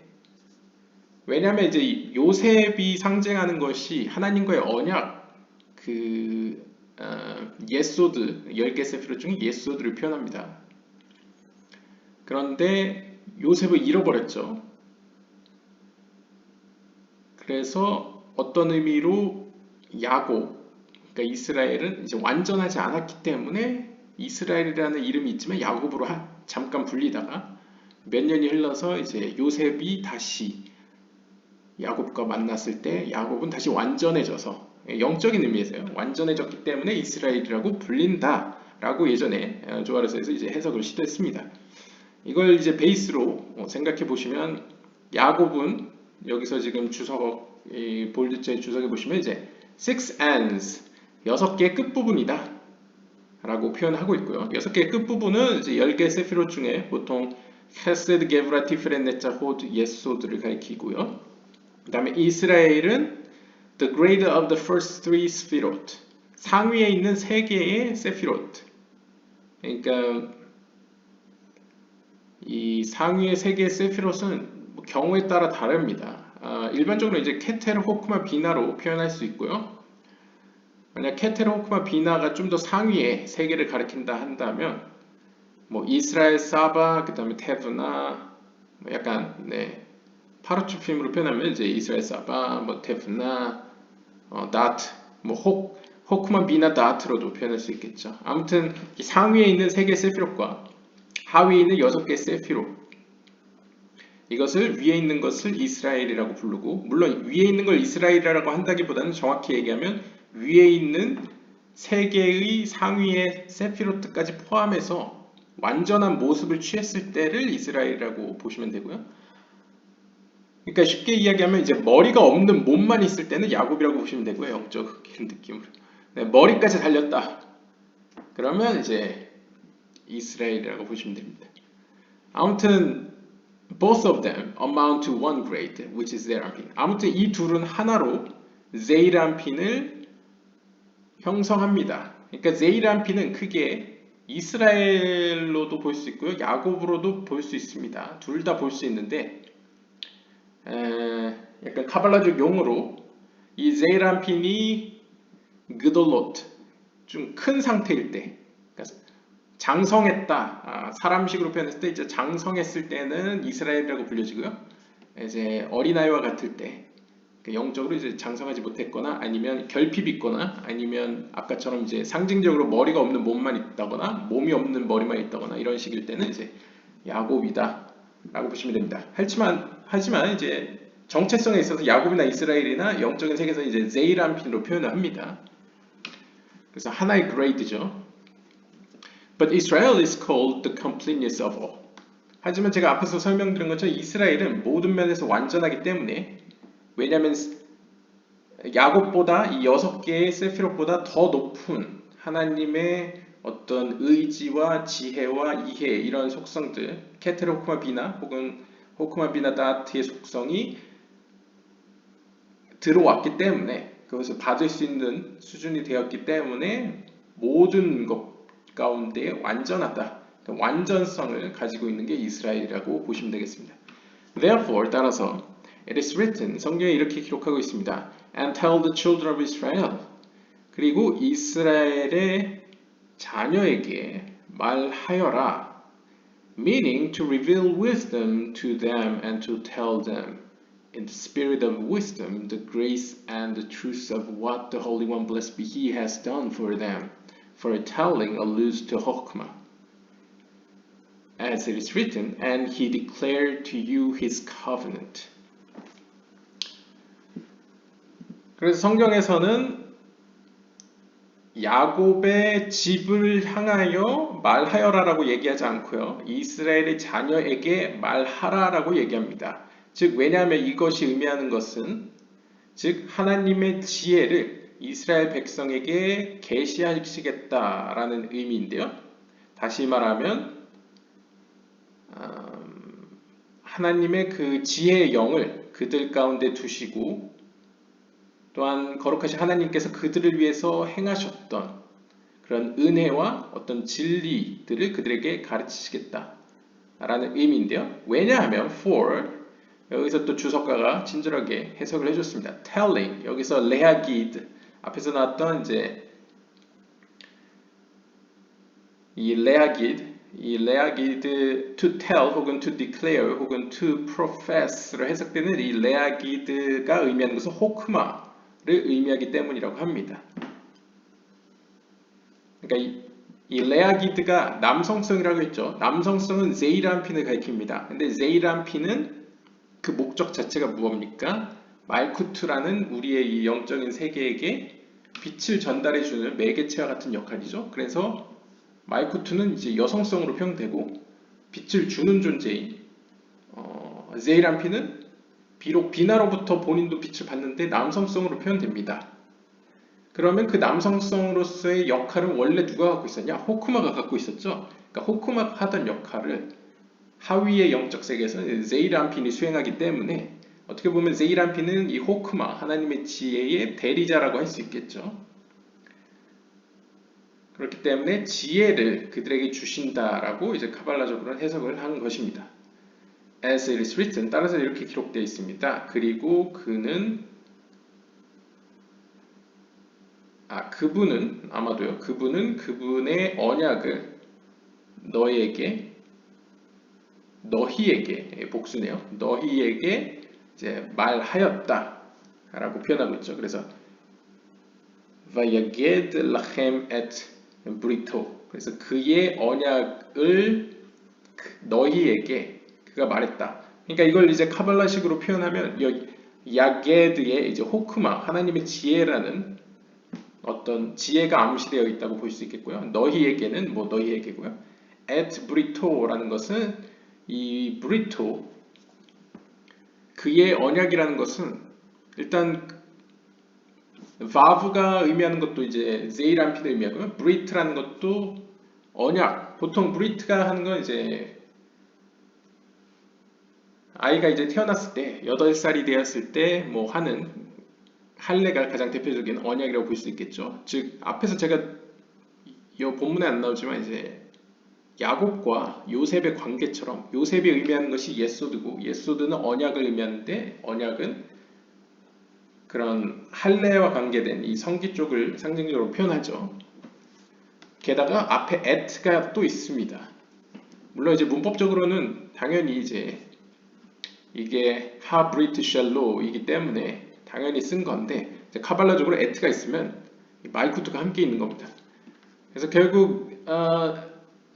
왜냐하면 이제 요셉이 상징하는 것이 하나님과의 언약, 예소드, 10개 세피롯 중에 예소드를 표현합니다. 그런데 요셉을 잃어버렸죠. 그래서 어떤 의미로 야곱, 그러니까 이스라엘은 이제 완전하지 않았기 때문에 이스라엘이라는 이름이 있지만 야곱으로 잠깐 불리다가 몇 년이 흘러서 이제 요셉이 다시 야곱과 만났을 때 야곱은 다시 완전해져서 영적인 의미에서요. 완전해졌기 때문에 이스라엘이라고 불린다라고 예전에 조아르서에서 이제 해석을 시도했습니다. 이걸 이제 베이스로 생각해 보시면 야곱은 여기서 지금 주석 볼드체 주석에 보시면 이제 six ends 6개의 끝부분이다 라고 표현하고 있고요. 6개의 끝부분은 이제 10개의 세피롯 중에 보통 헤세드, 게브라, 티프렛, 네자, 호드, 예소드를 가리키고요. 그 다음에 이스라엘은 the grade of the first three sefirot, 상위에 있는 3개의 세피롯. 그러니까 이 상위의 3개의 세피롯은 경우에 따라 다릅니다. 일반적으로 이제 케테르, 호크마, 비나로 표현할 수 있고요. 만약 케테르, 호크마, 비나가 좀 더 상위에 3개를 가리킨다 한다면 뭐 이스라엘, 사바, 그 다음에 테브나, 약간 파르투핌으로 표현하면 이제 이스라엘, 사바, 뭐 테브나, 다트, 뭐 호크마, 비나, 다트로도 표현할 수 있겠죠. 아무튼 상위에 있는 3개의 세피롯과 하위에 있는 6개의 세피롯, 이것을 위에 있는 것을 이스라엘이라고 부르고, 물론 위에 있는 걸 이스라엘이라고 한다기보다는 정확히 얘기하면 위에 있는 3개의 상위의 세피롯까지 포함해서 완전한 모습을 취했을 때를 이스라엘이라고 보시면 되고요. 그러니까 쉽게 이야기하면 이제 머리가 없는 몸만 있을 때는 야곱이라고 보시면 되고요. 영적인 느낌으로. 머리까지 달렸다. 그러면 이제 이스라엘이라고 보시면 됩니다. 아무튼 both of them amount to one grade, which is Zeranpin. 아무튼 이 둘은 하나로 Zeranpin을 형성합니다. 그러니까 Zeranpin은 크게 이스라엘로도 볼 수 있고요, 야곱으로도 볼 수 있습니다. 둘 다 볼 수 있는데 약간 카발라적 용어로 이 Zeranpin이 그돌롯, 좀 큰 상태일 때, 그러니까 장성했다. 사람식으로 표현했을 때 이제 장성했을 때는 이스라엘이라고 불려지고요. 이제 어린아이와 같을 때 영적으로 이제 장성하지 못했거나 아니면 결핍 있거나 아니면 아까처럼 이제 상징적으로 머리가 없는 몸만 있다거나 몸이 없는 머리만 있다거나 이런 식일 때는 이제 야곱이다 라고 보시면 됩니다. 하지만 이제 정체성에 있어서 야곱이나 이스라엘이나 영적인 세계에서 이제 제이란핀으로 표현을 합니다. 그래서 하나의 그레이드죠. But Israel is called the completeness of all. 하지만 제가 앞에서 설명드린 것처럼 이스라엘은 모든 면에서 완전하기 때문에 왜냐하면 야곱보다 이 6개의 세피롯보다 더 높은 하나님의 어떤 의지와 지혜와 이해 이런 속성들 케텔 호크마 비나 혹은 호크마 비나 다트의 속성이 들어왔기 때문에 그것을 받을 수 있는 수준이 되었기 때문에 모든 것 가운데 완전하다 완전성을 가지고 있는 게 이스라엘이라고 보시면 되겠습니다. Therefore 따라서 It is written 성경에 이렇게 기록하고 있습니다. And tell the children of Israel 그리고 이스라엘의 자녀에게 말하여라 meaning to reveal wisdom to them and to tell them in the spirit of wisdom the grace and the truth of what the Holy One blessed be He has done for them for a telling alludes to Chokmah as it is written and He declared to you His covenant 그래서 성경에서는 야곱의 집을 향하여 말하여라라고 얘기하지 않고요. 이스라엘의 자녀에게 말하라라고 얘기합니다. 즉 왜냐하면 이것이 의미하는 것은 즉 하나님의 지혜를 이스라엘 백성에게 계시하시겠다라는 의미인데요. 다시 말하면 하나님의 그 지혜의 영을 그들 가운데 두시고 또한 거룩하신 하나님께서 그들을 위해서 행하셨던 그런 은혜와 어떤 진리들을 그들에게 가르치시겠다라는 의미인데요. 왜냐하면 for 여기서 또 주석가가 친절하게 해석을 해줬습니다. telling 여기서 레아기드 앞에서 나왔던 이제 이 레아기드 to tell 혹은 to declare 혹은 to profess로 해석되는 이 레아기드가 의미하는 것은 호크마 의미하기 때문이라고 합니다. 그러니까 이 레아기드가 남성성이라고 했죠. 남성성은 제이란핀을 가리킵니다. 근데 제이란핀은 그 목적 자체가 무엇입니까? 말쿠투라는 우리의 이 영적인 세계에게 빛을 전달해주는 매개체와 같은 역할이죠. 그래서 말쿠투는 이제 여성성으로 표현되고 빛을 주는 존재인 제이란핀은 비록 비나로부터 본인도 빛을 받는데 남성성으로 표현됩니다. 그러면 그 남성성으로서의 역할은 원래 누가 갖고 있었냐? 호크마가 갖고 있었죠. 그러니까 호크마가 하던 역할을 하위의 영적 세계에서는 제이란핀이 수행하기 때문에 어떻게 보면 제이란핀은 이 호크마, 하나님의 지혜의 대리자라고 할 수 있겠죠. 그렇기 때문에 지혜를 그들에게 주신다라고 이제 카발라적으로는 해석을 한 것입니다. As it is written, 따라서 이렇게 기록되어 있습니다. 그리고 그분은 아마도요. 그분은 그분의 언약을 너희에게 복수네요. 너희에게 이제 말하였다라고 표현하고 있죠. 그래서 vayaged lachem et brito. 그래서 그의 언약을 너희에게 그가 말했다. 그러니까 이걸 이제 카발라식으로 표현하면 야게드의 이제 호크마 하나님의 지혜라는 어떤 지혜가 암시되어 있다고 볼 수 있겠고요. 너희에게는 너희에게고요. at brito라는 것은 이 브리토 그의 언약이라는 것은 일단 바브가 의미하는 것도 이제 제이란피를 의미하고요. 브리트라는 것도 언약. 보통 브리트가 하는 건 이제 아이가 이제 태어났을 때 8살이 되었을 때 하는 할례가 가장 대표적인 언약이라고 볼 수 있겠죠. 즉 앞에서 제가 이 본문에 안 나오지만 이제 야곱과 요셉의 관계처럼 요셉이 의미하는 것이 예소드고 예소드는 언약을 의미하는데 언약은 그런 할례와 관계된 이 성기 쪽을 상징적으로 표현하죠. 게다가 앞에 at가 또 있습니다. 물론 이제 문법적으로는 당연히 이제 이게 하 브리트 셜로이기 때문에 당연히 쓴 건데 이제 카발라적으로 at가 있으면 마이쿠트가 함께 있는 겁니다. 그래서 결국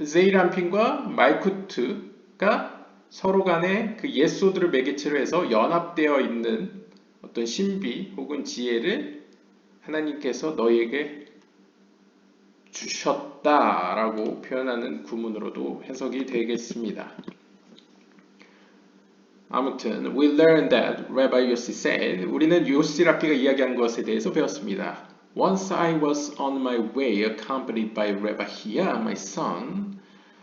제이람핀과 마이쿠트가 서로 간에 그 예소드를 매개체로 해서 연합되어 있는 어떤 신비 혹은 지혜를 하나님께서 너희에게 주셨다라고 표현하는 구문으로도 해석이 되겠습니다. 아무튼 we learned that Rabbi Yossi said 우리는 요시 랍비가 이야기한 것에 대해서 배웠습니다. Once I was on my way accompanied by Rabbi Hia, my son.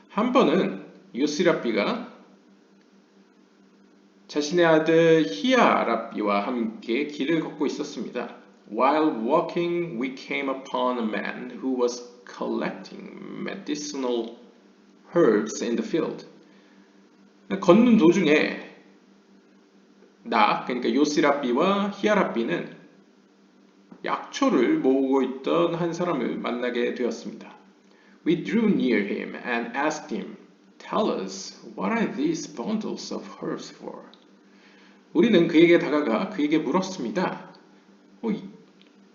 한 번은 요시 랍비가 자신의 아들 히야 랍비와 함께 길을 걷고 있었습니다. While walking, we came upon a man who was collecting medicinal herbs in the field. 걷는 도중에 그러니까 요시 랍비와 히야 랍비는 약초를 모으고 있던 한 사람을 만나게 되었습니다. We drew near him and asked him, "Tell us, what are these bundles of herbs for?" 우리는 그에게 다가가 그에게 물었습니다.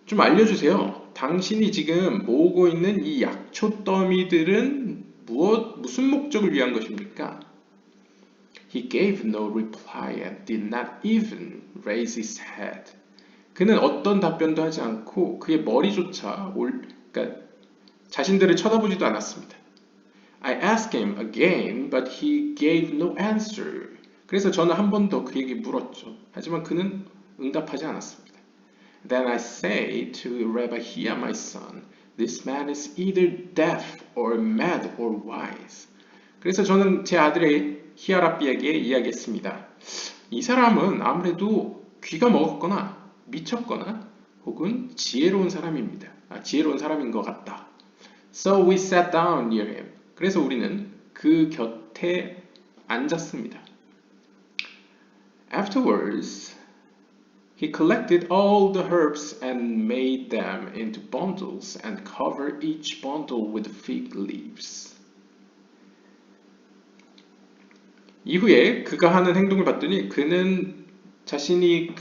좀 알려주세요. 당신이 지금 모으고 있는 이 약초 더미들은 무슨 목적을 위한 것입니까? He gave no reply and did not even raise his head. 그는 어떤 답변도 하지 않고 그의 머리조차 그러니까 자신들을 쳐다보지도 않았습니다. I asked him again, but he gave no answer. 그래서 저는 한 번 더 그에게 물었죠. 하지만 그는 응답하지 않았습니다. Then I say to Rabbi Hia, my son, this man is either deaf or mad or wise. 그래서 저는 제 아들의 히야 랍비에게 이야기했습니다. 이 사람은 아무래도 귀가 먹었거나 미쳤거나 혹은 지혜로운 사람입니다. 지혜로운 사람인 것 같다. So we sat down near him. 그래서 우리는 그 곁에 앉았습니다. Afterwards, he collected all the herbs and made them into bundles and covered each bundle with fig leaves. 이후에 그가 하는 행동을 봤더니 그는 자신이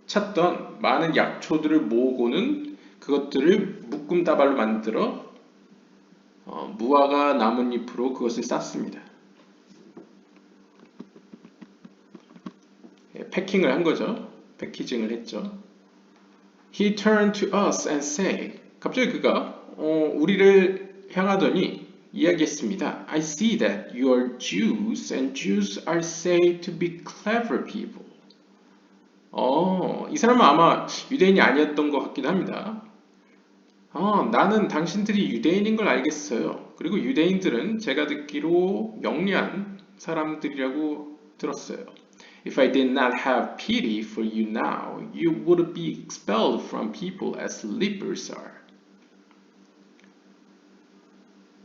찾던 많은 약초들을 모으고는 그것들을 묶음다발로 만들어 무화과 나뭇잎으로 그것을 쌌습니다. 패킹을 한 거죠. 패키징을 했죠. He turned to us and said, 갑자기 그가 우리를 향하더니 이야기했습니다. I see that you are Jews and Jews are said to be clever people. 이 사람은 아마 유대인이 아니었던 것 같기도 합니다. 나는 당신들이 유대인인 걸 알겠어요. 그리고 유대인들은 제가 듣기로 영리한 사람들이라고 들었어요. If I did not have pity for you now, you would be expelled from people as lepers are.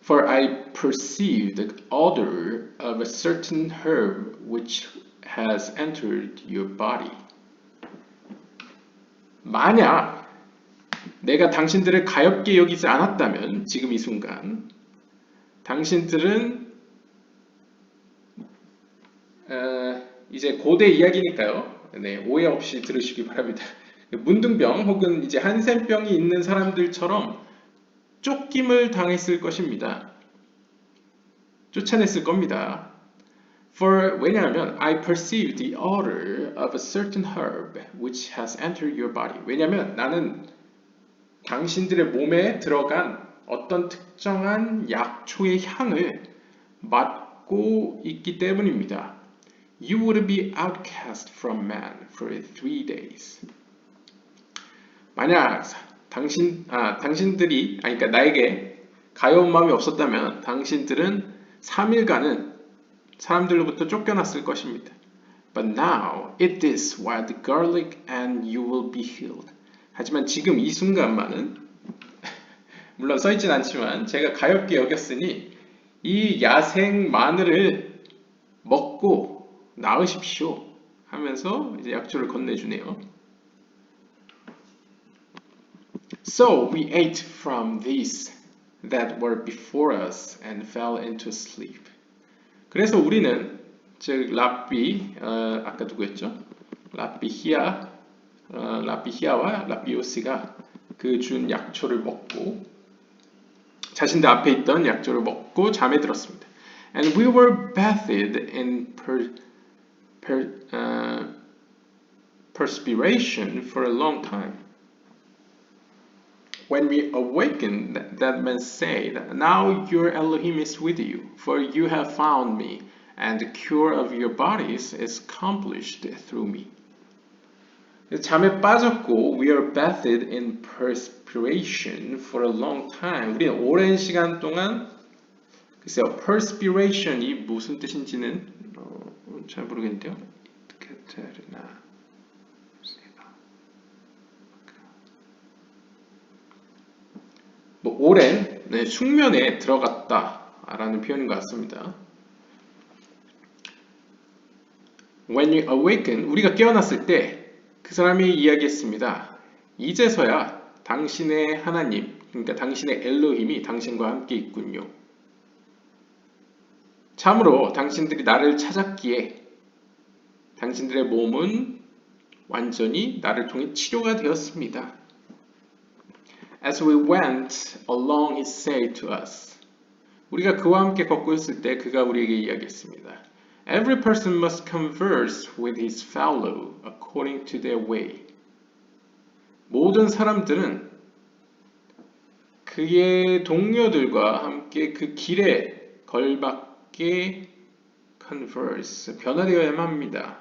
For I perceive the odor of a certain herb which has entered your body. 만약 내가 당신들을 가엾게 여기지 않았다면 지금 이 순간 당신들은 이제 고대 이야기니까요. 오해 없이 들으시기 바랍니다. 문둥병 혹은 이제 한센병이 있는 사람들처럼 쫓김을 당했을 것입니다. 쫓아냈을 겁니다. 왜냐하면 I perceive the odor of a certain herb which has entered your body. 왜냐하면 나는 당신들의 몸에 들어간 어떤 특정한 약초의 향을 맡고 있기 때문입니다. You would be outcast from man for 3 days. 만약 당신들이 그러니까 나에게 가여운 마음이 없었다면 당신들은 3일간은 사람들로부터 쫓겨났을 것입니다. But now eat this wild garlic and you will be healed. 하지만 지금 이 순간만은 물론 써있진 않지만 제가 가엾게 여겼으니 이 야생 마늘을 먹고 나으십시오 하면서 이제 약초를 건네주네요. So we ate from these that were before us and fell into sleep. 그래서 우리는 즉 랍비 아까 누구였죠? 라비히아와 라비오스가 그 준 약초를 먹고 자신들 앞에 있던 약초를 먹고 잠에 들었습니다. And we were bathed in perspiration for a long time. When we awakened, that man said, Now your Elohim is with you, for you have found me, and the cure of your bodies is accomplished through me. 잠에 빠졌고, we are bathed in perspiration for a long time. 우리는 오랜 시간 동안, 글쎄요, perspiration이 무슨 뜻인지는 잘 모르겠는데요. 뭐 오랜 숙면에 들어갔다라는 표현인 것 같습니다. When you awaken, 우리가 깨어났을 때 그 사람이 이야기했습니다. 이제서야 당신의 하나님, 그러니까 당신의 엘로힘이 당신과 함께 있군요. 참으로 당신들이 나를 찾았기에 당신들의 몸은 완전히 나를 통해 치료가 되었습니다. As we went along, he said to us. 우리가 그와 함께 걷고 있을 때 그가 우리에게 이야기했습니다. Every person must converse with his fellow according to their way. 모든 사람들은 그의 동료들과 함께 그 길에 걸맞게 converse, 변화되어야만 합니다.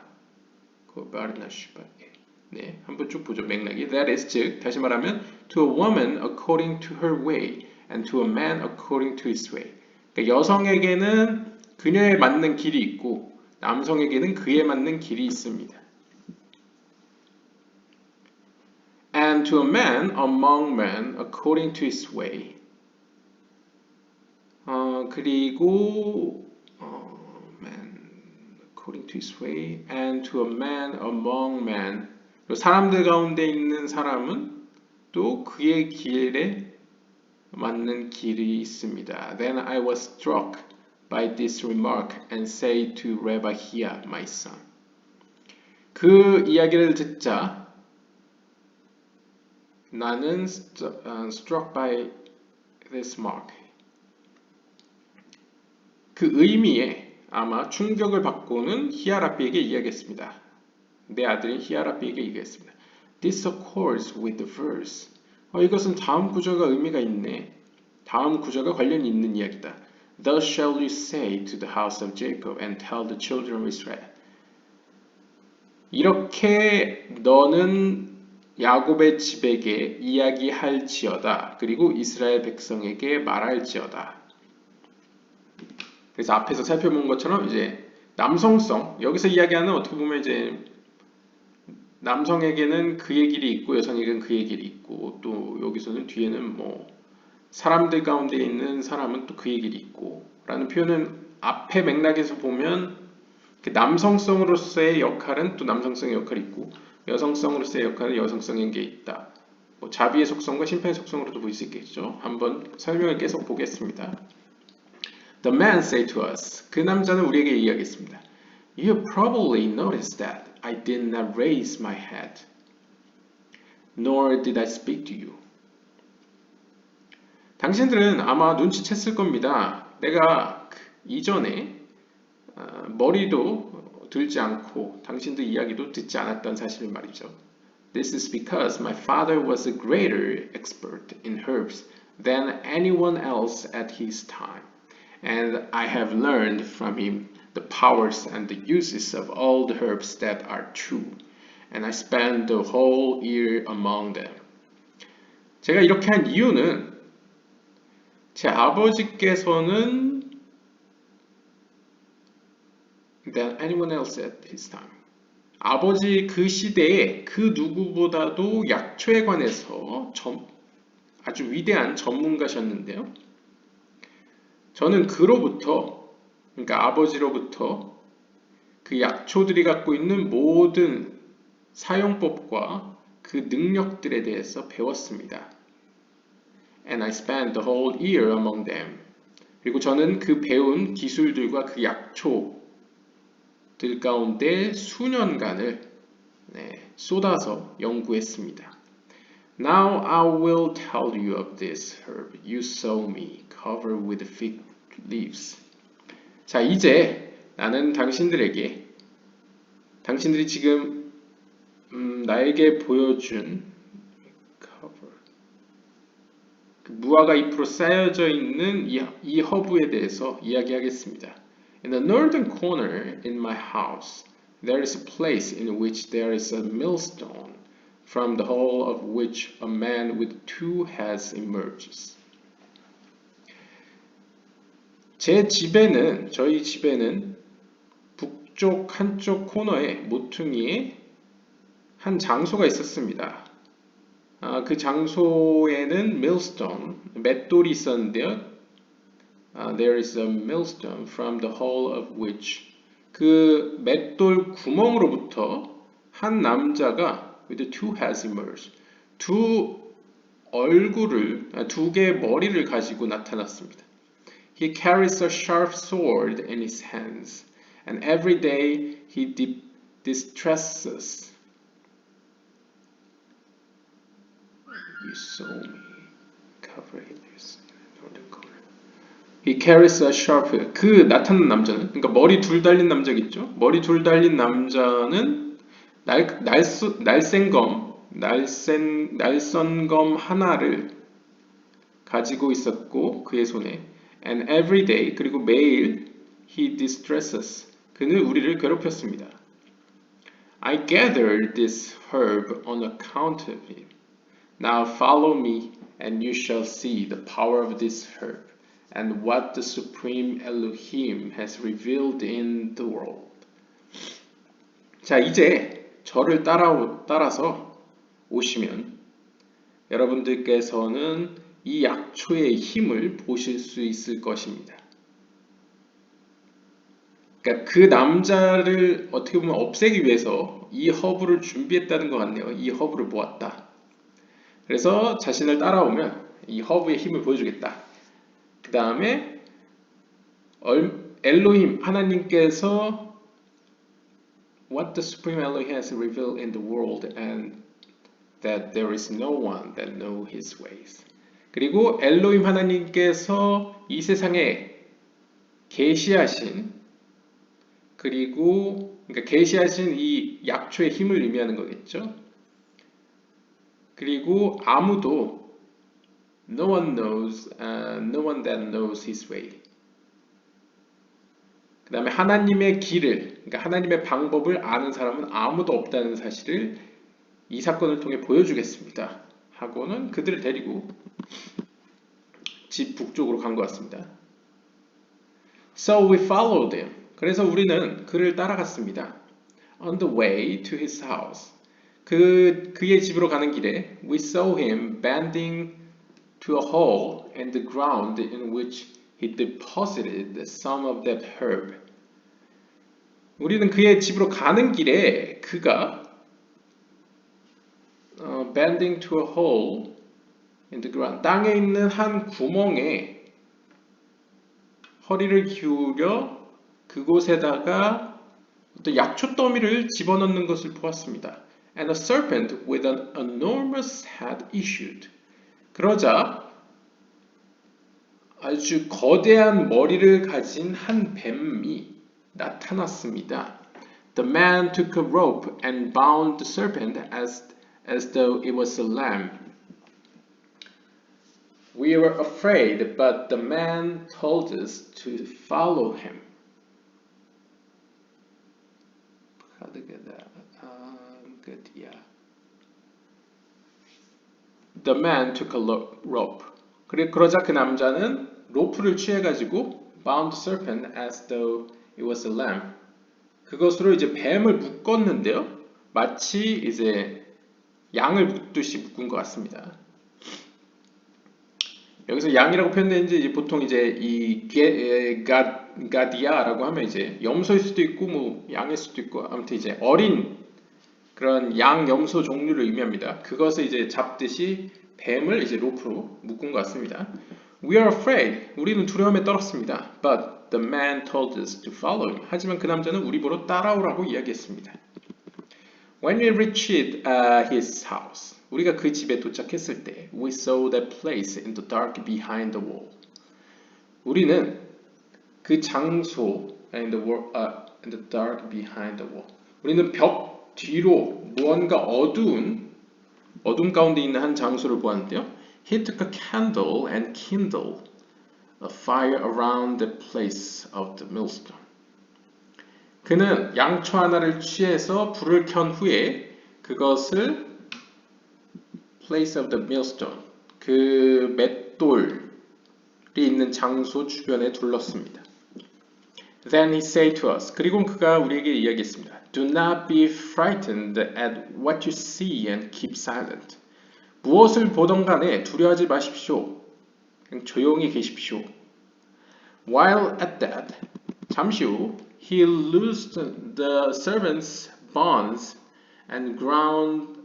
네, 한번 쭉 보죠. 맥락이. That is, 즉, 다시 말하면 to a woman according to her way and to a man according to his way. 그러니까 여성에게는 그녀에 맞는 길이 있고 남성에게는 그에 맞는 길이 있습니다. And to a man among men according to his way. 그리고 man according to his way and to a man among men. 사람들 가운데 있는 사람은 또 그의 길에 맞는 길이 있습니다. Then I was struck by this remark and said to Rabbi Hia, my son. 그 이야기를 듣자 나는 struck by this mark. 그 의미에 아마 충격을 받고는 히아라비에게 이야기했습니다. 내 아들인 히아라비에게 얘기했습니다. This accords with the verse. 이것은 다음 구절과 의미가 있네. 다음 구절과 관련이 있는 이야기다. Thus shall you say to the house of Jacob and tell the children of Israel. 이렇게 너는 야곱의 집에게 이야기할지어다. 그리고 이스라엘 백성에게 말할지어다. 그래서 앞에서 살펴본 것처럼 이제 남성성, 여기서 이야기하는 어떻게 보면 이제 남성에게는 그의 길이 있고 여성에게는 그의 길이 있고 또 여기서는 뒤에는 뭐 사람들 가운데 있는 사람은 또 그의 길이 있고 라는 표현은 앞에 맥락에서 보면 그 남성성으로서의 역할은 또 남성성의 역할이 있고 여성성으로서의 역할은 여성성인 게 있다. 뭐 자비의 속성과 심판의 속성으로도 볼 수 있겠죠. 한번 설명을 계속 보겠습니다. The man said to us. 그 남자는 우리에게 이야기했습니다. You probably noticed that I did not raise my head, nor did I speak to you. 당신들은 아마 눈치챘을 겁니다. 내가 이전에 머리도 들지 않고 당신들 이야기도 듣지 않았던 사실을 말이죠. This is because my father was a greater expert in herbs than anyone else at his time, and I have learned from him the powers and the uses of all the herbs that are true, and I spent the whole year among them. 제가 이렇게 한 이유는 제 아버지께서는 than anyone else at his time. 아버지 그 시대에 그 누구보다도 약초에 관해서 아주 위대한 전문가셨는데요. 저는 그러니까 아버지로부터 그 약초들이 갖고 있는 모든 사용법과 그 능력들에 대해서 배웠습니다. and I spent the whole year among them. 그리고 저는 그 배운 기술들과 그 약초들 가운데 수년간을 쏟아서 연구했습니다. Now I will tell you of this herb you saw me cover with fig leaves. 자, 이제 나는 당신들에게 당신들이 지금 나에게 보여준 무화과 잎으로 쌓여져 있는 이 허브에 대해서 이야기하겠습니다. In the northern corner in my house, there is a place in which there is a millstone, from the hole of which a man with two heads emerges. 저희 집에는 북쪽 한쪽 코너에 모퉁이에 한 장소가 있었습니다. 그 장소에는 millstone, 맷돌이 있었는데요. There is a millstone from the hole of which 그 맷돌 구멍으로부터 한 남자가 with two heads emerged. 두 개의 머리를 가지고 나타났습니다. He carries a sharp sword in his hands, and every day he distresses. You saw me cover his northern corner. He carries a sharp. 그 나타난 남자는, 그러니까 머리 둘 달린 남자겠죠? 머리 둘 달린 남자는 날쌘검 하나를 가지고 있었고 그의 손에. And every day, 그리고 매일 he distresses. 그는 우리를 괴롭혔습니다. I gathered this herb on account of him. Now follow me, and you shall see the power of this herb, and what the Supreme Elohim has revealed in the world. 자, 이제 저를 따라서 오시면 여러분들께서는 이 약초의 힘을 보실 수 있을 것입니다. 그러니까 그 남자를 어떻게 보면 없애기 위해서 이 허브를 준비했다는 것 같네요. 이 허브를 모았다. 그래서 자신을 따라오면 이 허브의 힘을 보여주겠다. 그 다음에 엘로힘 하나님께서 What the Supreme Elohim has revealed in the world and that there is no one that know his ways. 그리고 엘로힘 하나님께서 이 세상에 계시하신 그러니까 계시하신 이 약초의 힘을 의미하는 거겠죠. 그리고 아무도 no one that knows his way. 그 다음에 하나님의 길을, 그러니까 하나님의 방법을 아는 사람은 아무도 없다는 사실을 이 사건을 통해 보여주겠습니다. 하고는 그들을 데리고 집 북쪽으로 간 것 같습니다. So we followed him. 그래서 우리는 그를 따라갔습니다. On the way to his house. 그의 집으로 가는 길에 we saw him bending to a hole in the ground in which he deposited some of that herb. 우리는 그의 집으로 가는 길에 그가 bending to a hole in the ground, 땅에 있는 한 구멍에 허리를 기울여 그곳에다가 어떤 약초 더미를 집어넣는 것을 보았습니다. And a serpent with an enormous head issued. 그러자 아주 거대한 머리를 가진 한 뱀이 나타났습니다. The man took a rope and bound the serpent as though it was a lamb. We were afraid, but the man told us to follow him. The man took a rope. 그러자 그 남자는 로프를 취해가지고 bound the serpent as though it was a lamb. 그것으로 이제 뱀을 묶었는데요. 마치 이제 양을 묶듯이 묶은 것 같습니다. 여기서 양이라고 표현되는지 이제 보통 이제 이 가디아라고 하면 이제 염소일 수도 있고 뭐 양일 수도 있고 아무튼 이제 어린 그런 양 염소 종류를 의미합니다. 그것을 이제 잡듯이 뱀을 이제 로프로 묶은 것 같습니다. We are afraid. 우리는 두려움에 떨었습니다. But the man told us to follow him. 하지만 그 남자는 우리 보러 따라오라고 이야기했습니다. When we reached his house, 우리가 그 집에 도착했을 때, we saw that place in the dark behind the wall. 우리는 그 장소 in the dark behind the wall. 우리는 벽 뒤로 무언가 어두운 어둠 가운데 있는 한 장소를 보았는데요. He took a candle and kindled a fire around the place of the millstone. 그는 양초 하나를 취해서 불을 켠 후에 그것을 place of the millstone, 그 맷돌이 있는 장소 주변에 둘렀습니다. Then he said to us, 그리고 그가 우리에게 이야기했습니다. Do not be frightened at what you see and keep silent. 무엇을 보던 간에 두려워하지 마십시오. 그냥 조용히 계십시오. While at that, 잠시 후, he loosed the servants' bonds and ground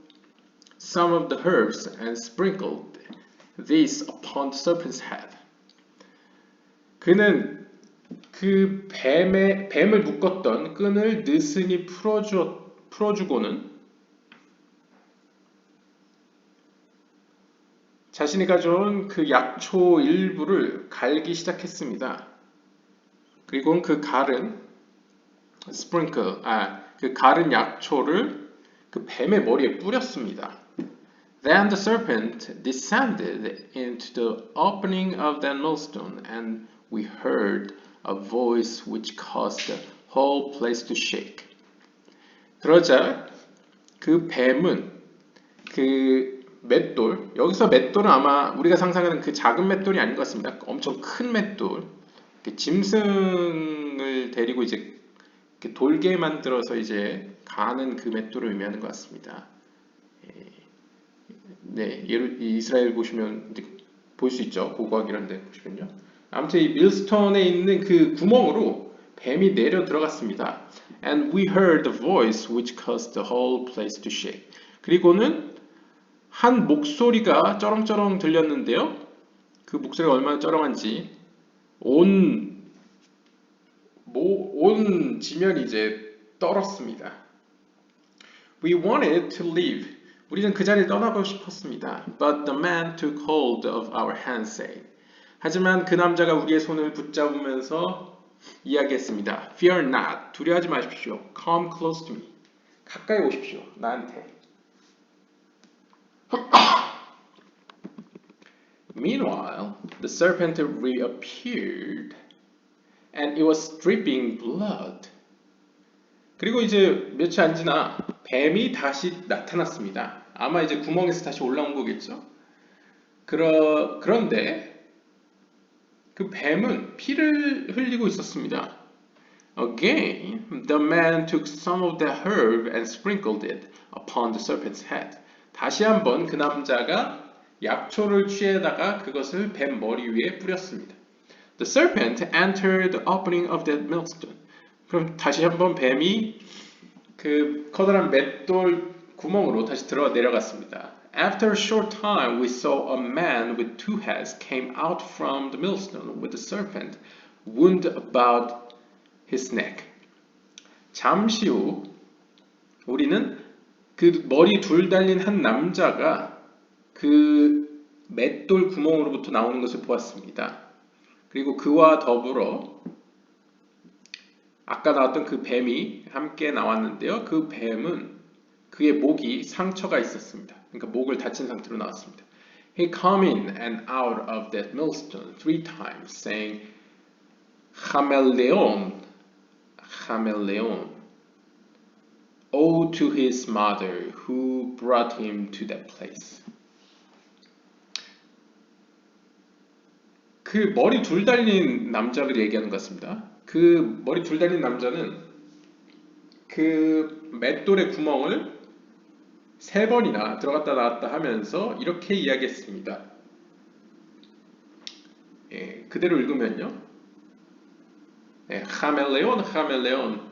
some of the herbs and sprinkled these upon the serpent's head. 그는 그 뱀을 묶었던 끈을 느슨히 풀어주고는 자신이 가져온 그 약초 일부를 갈기 시작했습니다. 그리고 그 갈은 그 갈은 약초를 그 뱀의 머리에 뿌렸습니다. Then the serpent descended into the opening of that millstone, and we heard a voice which caused the whole place to shake. 그러자 그 뱀은 그 맷돌, 여기서 맷돌은 아마 우리가 상상하는 그 작은 맷돌이 아닌 것 같습니다. 엄청 큰 맷돌, 짐승을 데리고 이제 돌게 만들어서 이제 가는 그 맷돌을 의미하는 것 같습니다. 네, 이스라엘 보시면 볼 수 있죠. 고고학 이런 데 보시면요. 아무튼 이 밀스톤에 있는 그 구멍으로 뱀이 내려 들어갔습니다. And we heard a voice which caused the whole place to shake. 그리고는 한 목소리가 쩌렁쩌렁 들렸는데요. 그 목소리가 얼마나 쩌렁한지 온 지면이 이제 떨었습니다. We wanted to leave. 우리는 그 자리를 떠나고 싶었습니다. But the man took hold of our hands, saying. 하지만 그 남자가 우리의 손을 붙잡으면서 이야기했습니다. Fear not. 두려워하지 마십시오. Come close to me. 가까이 오십시오. 나한테. Meanwhile, the serpent reappeared, and it was dripping blood. 그리고 이제 며칠 안 지나 뱀이 다시 나타났습니다. 아마 이제 구멍에서 다시 올라온 거겠죠. 그런데 그 뱀은 피를 흘리고 있었습니다. Again, the man took some of the herb and sprinkled it upon the serpent's head. 다시 한번 그 남자가 약초를 취해다가 그것을 뱀 머리 위에 뿌렸습니다. The serpent entered the opening of that millstone. 그럼 다시 한번 뱀이 그 커다란 맷돌 구멍으로 다시 들어 내려갔습니다. After a short time, we saw a man with two heads came out from the millstone with a serpent wound about his neck. 잠시 후 우리는 그 머리 둘 달린 한 남자가 그 맷돌 구멍으로부터 나오는 것을 보았습니다. 그리고 그와 더불어 아까 나왔던 그 뱀이 함께 나왔는데요. 그 뱀은 그의 목이 상처가 있었습니다. 그러니까 목을 다친 상태로 나왔습니다. He came in and out of that millstone 3 times, saying, "Chameleon, Chameleon." Woe to his mother who brought him to that place. 그 머리 둘 달린 남자를 얘기하는 것 같습니다. 그 머리 둘 달린 남자는 그 맷돌의 구멍을 3번이나 들어갔다 나왔다 하면서 이렇게 이야기했습니다. 그대로 읽으면요. 카멜레온, 카멜레온,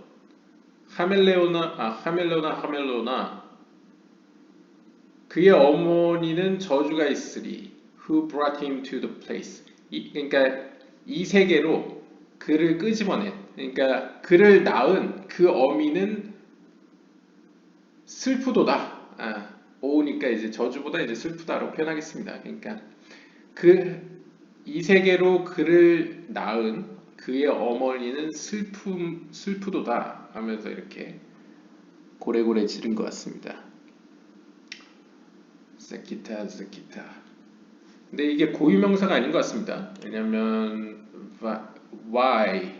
카멜레오나, 카멜레오나, 카멜레오나. 그의 어머니는 저주가 있으리. Who brought him to the place. 그러니까 이 세계로 그를 끄집어낸. 그러니까 그를 낳은 그 어미는 슬프도다. 오니까 이제 저주보다 이제 슬프다라고 표현하겠습니다. 그러니까 이 세계로 그를 낳은 그의 어머니는 슬프도다 하면서 이렇게 고래고래 지른 것 같습니다. 세키타. 근데 이게 고유명사가 아닌 것 같습니다. 왜냐면 why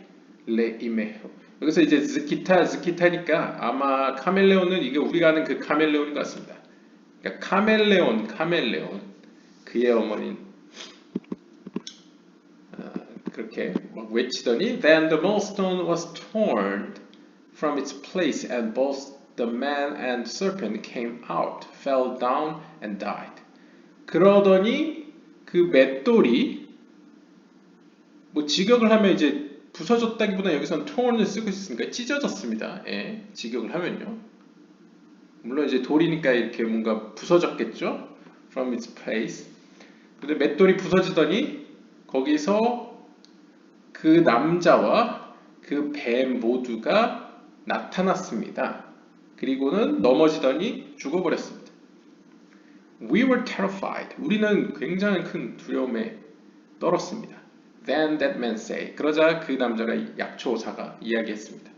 레이메 여기서 이제 스키타니까 아마 카멜레온은 이게 우리가 아는 그 카멜레온인 것 같습니다. 그러니까 카멜레온 그의 어머니 그렇게 막 외치더니 then the millstone was torn from its place and both the man and serpent came out, fell down and died. 그러더니 그 맷돌이 뭐 직역을 하면 이제 부서졌다기보다 여기서는 torn을 쓰고 있으니까 찢어졌습니다. 예, 직역을 하면요. 물론 이제 돌이니까 이렇게 뭔가 부서졌겠죠. From its place. 근데 맷돌이 부서지더니 거기서 그 남자와 그 뱀 모두가 나타났습니다. 그리고는 넘어지더니 죽어버렸습니다. We were terrified. 우리는 굉장히 큰 두려움에 떨었습니다. Then that man said. 그러자 그 남자가 약초사가 이야기했습니다.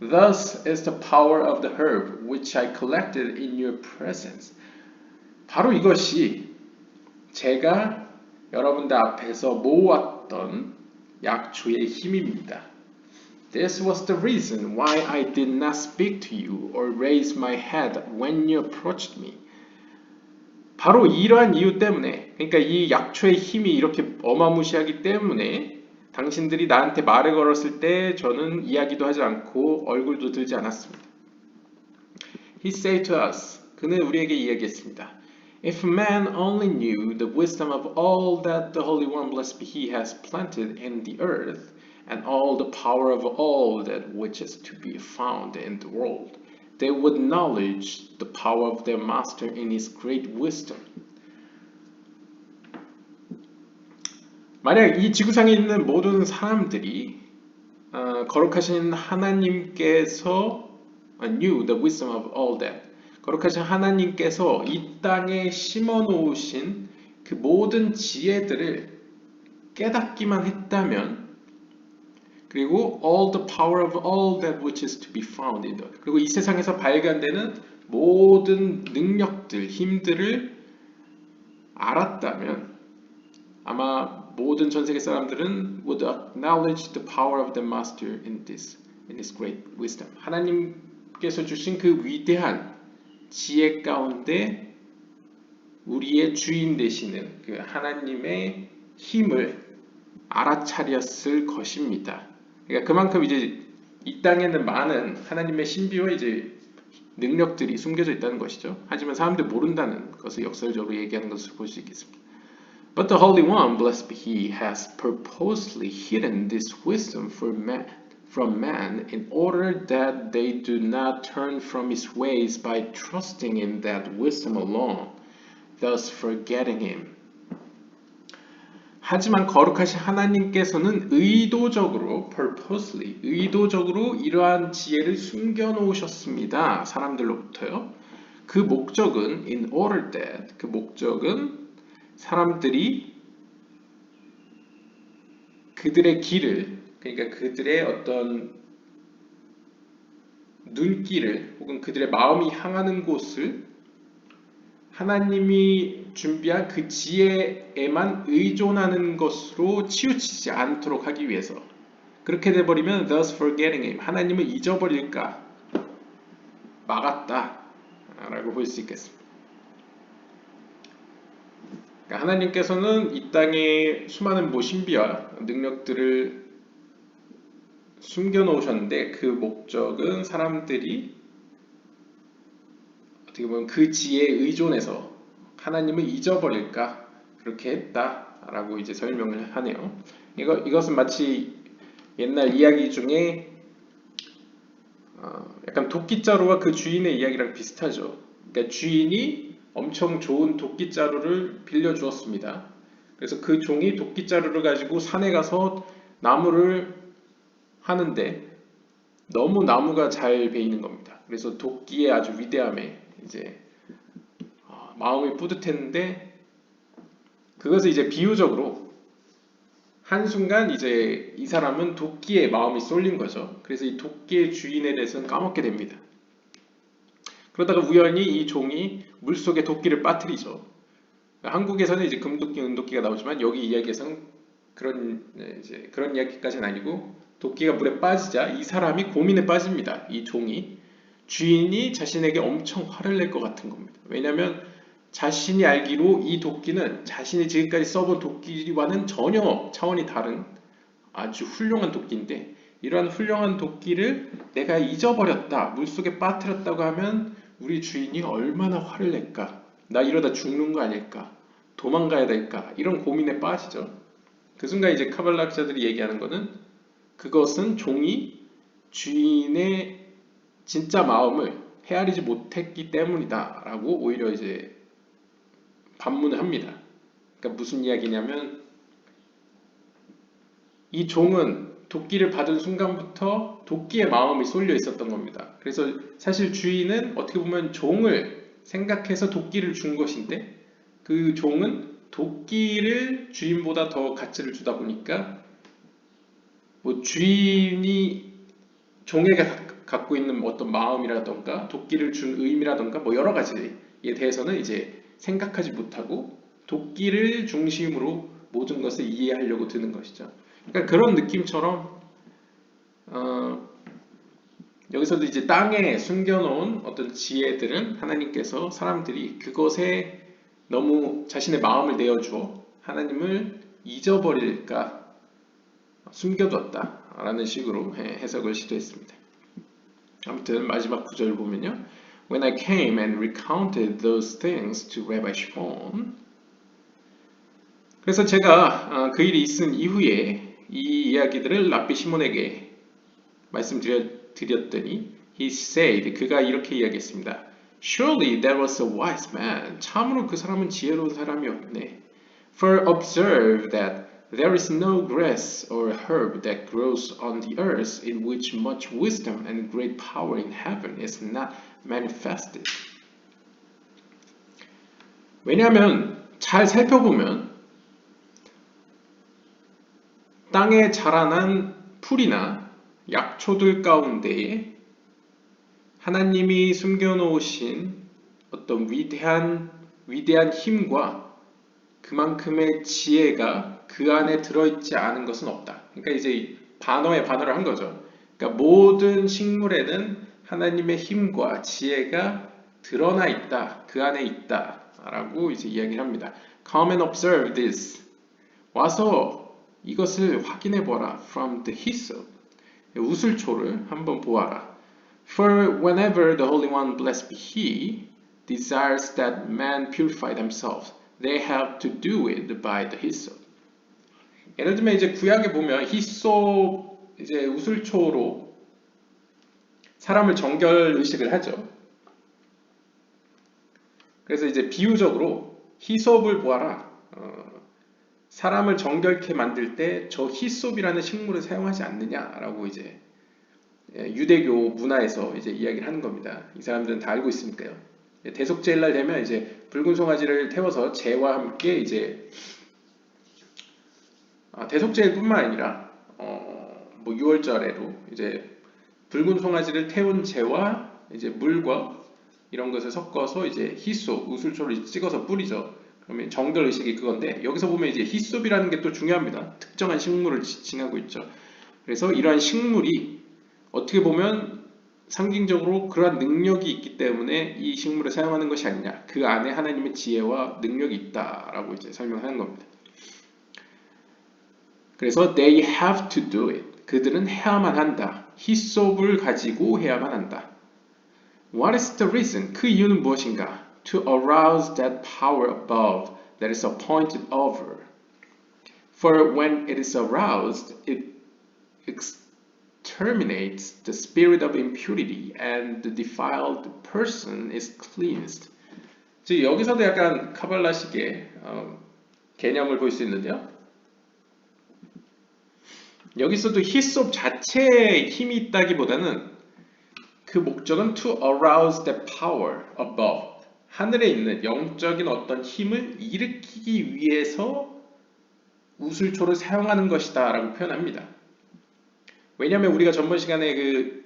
Thus is the power of the herb which I collected in your presence. 바로 이것이 제가 여러분들 앞에서 모았던 약초의 힘입니다. This was the reason why I did not speak to you or raise my head when you approached me. 바로 이러한 이유 때문에, 그러니까 이 약초의 힘이 이렇게 어마무시하기 때문에 당신들이 나한테 말을 걸었을 때 저는 이야기도 하지 않고 얼굴도 들지 않았습니다. He said to us, 그는 우리에게 이야기했습니다. If man only knew the wisdom of all that the Holy One, blessed be He, has planted in the earth, and all the power of all that which is to be found in the world, they would acknowledge the power of their Master in His great wisdom. 만약 이 지구상에 있는 모든 사람들이 거룩하신 하나님께서 knew the wisdom of all that, 거룩하신 하나님께서 이 땅에 심어 놓으신 그 모든 지혜들을 깨닫기만 했다면, 그리고 all the power of all that which is to be found in the, 그리고 이 세상에서 발견되는 모든 능력들, 힘들을 알았다면 아마 모든 전 세계 사람들은 would acknowledge the power of the Master in his great wisdom. 하나님께서 주신 그 위대한 지혜 가운데 우리의 주인 되시는 그 하나님의 힘을 알아차렸을 것입니다. 그러니까 그만큼 이제 이 땅에는 많은 하나님의 신비와 이제 능력들이 숨겨져 있다는 것이죠. 하지만 사람들이 모른다는 것을 역설적으로 얘기하는 것을 볼 수 있겠습니다. But the Holy One, blessed be He, has purposely hidden this wisdom from man in order that they do not turn from his ways by trusting in that wisdom alone, thus forgetting him. 하지만 거룩하신 하나님께서는 purposely, 의도적으로 이러한 지혜를 숨겨 놓으셨습니다. 사람들로부터요. 그 목적은 in order that, 그 목적은 사람들이 그들의 길을, 그러니까 그들의 어떤 눈길을 혹은 그들의 마음이 향하는 곳을 하나님이 준비한 그 지혜에만 의존하는 것으로 치우치지 않도록 하기 위해서, 그렇게 돼버리면 thus forgetting him, 하나님을 잊어버릴까 막았다 라고 볼 수 있겠습니다. 그러니까 하나님께서는 이 땅에 수많은 신비와 능력들을 숨겨 놓으셨는데 그 목적은 사람들이 어떻게 보면 그 지혜에 의존해서 하나님을 잊어버릴까 그렇게 했다라고 이제 설명을 하네요. 이것은 마치 옛날 이야기 중에 약간 도끼자루와 그 주인의 이야기랑 비슷하죠. 그러니까 주인이 엄청 좋은 도끼자루를 빌려주었습니다. 그래서 그 종이 도끼자루를 가지고 산에 가서 나무를 하는데 너무 나무가 잘 베이는 겁니다. 그래서 도끼의 아주 위대함에 이제 마음이 뿌듯했는데 그것을 이제 비유적으로 한순간 이제 이 사람은 도끼에 마음이 쏠린 거죠. 그래서 이 도끼의 주인에 대해서는 까먹게 됩니다. 그러다가 우연히 이 종이 물속에 도끼를 빠뜨리죠. 한국에서는 이제 금도끼, 은도끼가 나오지만 여기 이야기에서는 그런 이야기까지는 아니고 도끼가 물에 빠지자 이 사람이 고민에 빠집니다. 이 종이 주인이 자신에게 엄청 화를 낼 것 같은 겁니다. 왜냐하면 자신이 알기로 이 도끼는 자신이 지금까지 써본 도끼와는 전혀 차원이 다른 아주 훌륭한 도끼인데 이러한 훌륭한 도끼를 내가 잊어버렸다, 물속에 빠뜨렸다고 하면 우리 주인이 얼마나 화를 낼까? 나 이러다 죽는 거 아닐까? 도망가야 될까? 이런 고민에 빠지죠. 그 순간 이제 카발라 학자들이 얘기하는 거는 그것은 종이 주인의 진짜 마음을 헤아리지 못했기 때문이다 라고 오히려 이제 반문을 합니다. 그러니까 무슨 이야기냐면 이 종은 도끼를 받은 순간부터 도끼의 마음이 쏠려 있었던 겁니다. 그래서 사실 주인은 어떻게 보면 종을 생각해서 도끼를 준 것인데 그 종은 도끼를 주인보다 더 가치를 주다 보니까 뭐 주인이 종에게 갖고 있는 어떤 마음이라던가 도끼를 준 의미라던가 뭐 여러 가지에 대해서는 이제 생각하지 못하고 도끼를 중심으로 모든 것을 이해하려고 드는 것이죠. 그러니까 그런 느낌처럼 여기서도 이제 땅에 숨겨놓은 어떤 지혜들은 하나님께서 사람들이 그것에 너무 자신의 마음을 내어주어 하나님을 잊어버릴까 숨겨뒀다라는 식으로 해석을 시도했습니다. 아무튼 마지막 구절을 보면요. When I came and recounted those things to Rabbi Shimon 그래서 제가 그 일이 있은 이후에 이 이야기들을 랍비 시몬에게 말씀드렸더니 he said 그가 이렇게 이야기했습니다. Surely that was a wise man. 참으로 그 사람은 지혜로운 사람이었네. For observe that there is no grass or herb that grows on the earth in which much wisdom and great power in heaven is not manifested. 왜냐하면 잘 살펴보면 땅에 자라난 풀이나 약초들 가운데에 하나님이 숨겨놓으신 어떤 위대한 힘과 그만큼의 지혜가 그 안에 들어있지 않은 것은 없다. 그러니까 이제 반어를 한 거죠. 그러니까 모든 식물에는 하나님의 힘과 지혜가 드러나 있다. 그 안에 있다. 라고 이제 이야기를 합니다. Come and observe this. 와서 이것을 확인해 보라. From the hyssop. 우슬초를 한번 보아라. For whenever the Holy One, blessed be He, desires that man purify themselves, they have to do it by the hyssop. 예를 들면 이제 구약에 보면 히솝 이제 우슬초로 사람을 정결 의식을 하죠. 그래서 이제 비유적으로 히솝을 보아라. 사람을 정결케 만들 때 저 히솝이라는 식물을 사용하지 않느냐라고 이제 유대교 문화에서 이제 이야기를 하는 겁니다. 이 사람들은 다 알고 있으니까요. 대속제일 날 되면 이제 붉은 송아지를 태워서 재와 함께 이제 대속제일뿐만 아니라 뭐 6월절에도 이제 붉은 송아지를 태운 재와 이제 물과 이런 것을 섞어서 이제 히솝 우슬초를 찍어서 뿌리죠. 그러면 정결 의식이 그건데 여기서 보면 이제 히솝이라는 게 또 중요합니다. 특정한 식물을 지칭하고 있죠. 그래서 이러한 식물이 어떻게 보면 상징적으로 그러한 능력이 있기 때문에 이 식물을 사용하는 것이 아니냐. 그 안에 하나님의 지혜와 능력이 있다라고 이제 설명하는 겁니다. 그래서 they have to do it. 그들은 해야만 한다. 히솝을 가지고 해야만 한다. What is the reason? 그 이유는 무엇인가? To arouse that power above that is appointed over. For when it is aroused, it exterminates the spirit of impurity and the defiled person is cleansed. 즉 여기서도 약간 카발라식의 개념을 볼 수 있는데요. 여기서도 히솝 자체에 힘이 있다기보다는 그 목적은 to arouse the power above. 하늘에 있는 영적인 어떤 힘을 일으키기 위해서 우슬초를 사용하는 것이다 라고 표현합니다. 왜냐하면 우리가 전번 시간에 그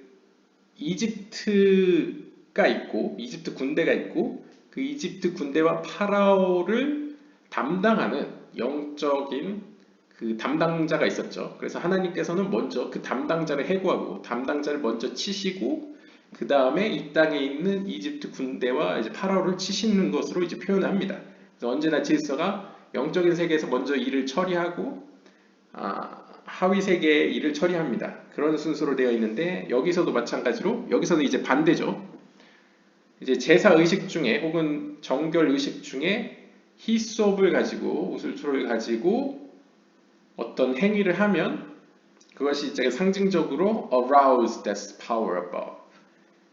이집트가 있고 이집트 군대가 있고 그 이집트 군대와 파라오를 담당하는 영적인 그 담당자가 있었죠. 그래서 하나님께서는 먼저 그 담당자를 해고하고 담당자를 먼저 치시고 그 다음에 이 땅에 있는 이집트 군대와 이제 파라오를 치시는 것으로 이제 표현합니다. 그래서 언제나 질서가 영적인 세계에서 먼저 일을 처리하고 하위 세계의 일을 처리합니다. 그런 순서로 되어 있는데 여기서도 마찬가지로 여기서는 이제 반대죠. 이제 제사 의식 중에 혹은 정결 의식 중에 히솝을 가지고 우슬초를 가지고 어떤 행위를 하면 그것이 이제 상징적으로 arouse that power above.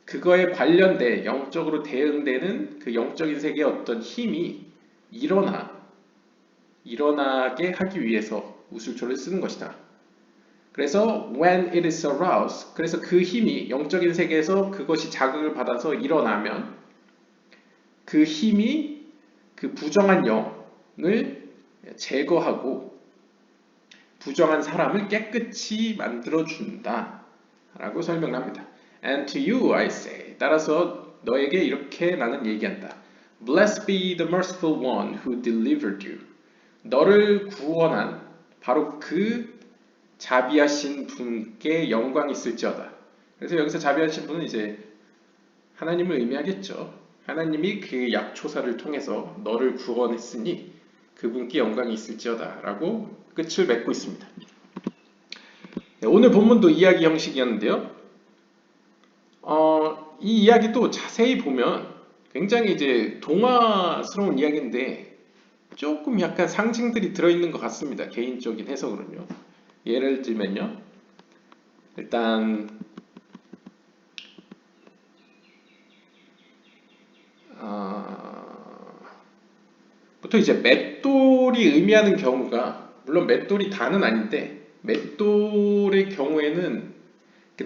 그거에 관련된 영적으로 대응되는 그 영적인 세계의 어떤 힘이 일어나게 하기 위해서 우슬초를 쓰는 것이다. 그래서 when it is aroused, 그래서 그 힘이 영적인 세계에서 그것이 자극을 받아서 일어나면 그 힘이 그 부정한 영을 제거하고 부정한 사람을 깨끗이 만들어준다 라고 설명합니다. And to you I say, 따라서 너에게 이렇게 나는 얘기한다. Blessed be the merciful one who delivered you. 너를 구원한 바로 그 자비하신 분께 영광이 있을지어다. 그래서 여기서 자비하신 분은 이제 하나님을 의미하겠죠. 하나님이 그 약초사를 통해서 너를 구원했으니 그분께 영광이 있을지어다 라고 끝을 맺고 있습니다. 오늘 본문도 이야기 형식이었는데요. 이 이야기도 자세히 보면 굉장히 이제 동화스러운 이야기인데 조금 약간 상징들이 들어있는 것 같습니다. 개인적인 해석으로는요. 예를 들면요. 일단 보통 이제 맷돌이 의미하는 경우가 물론 맷돌이 다는 아닌데 맷돌의 경우에는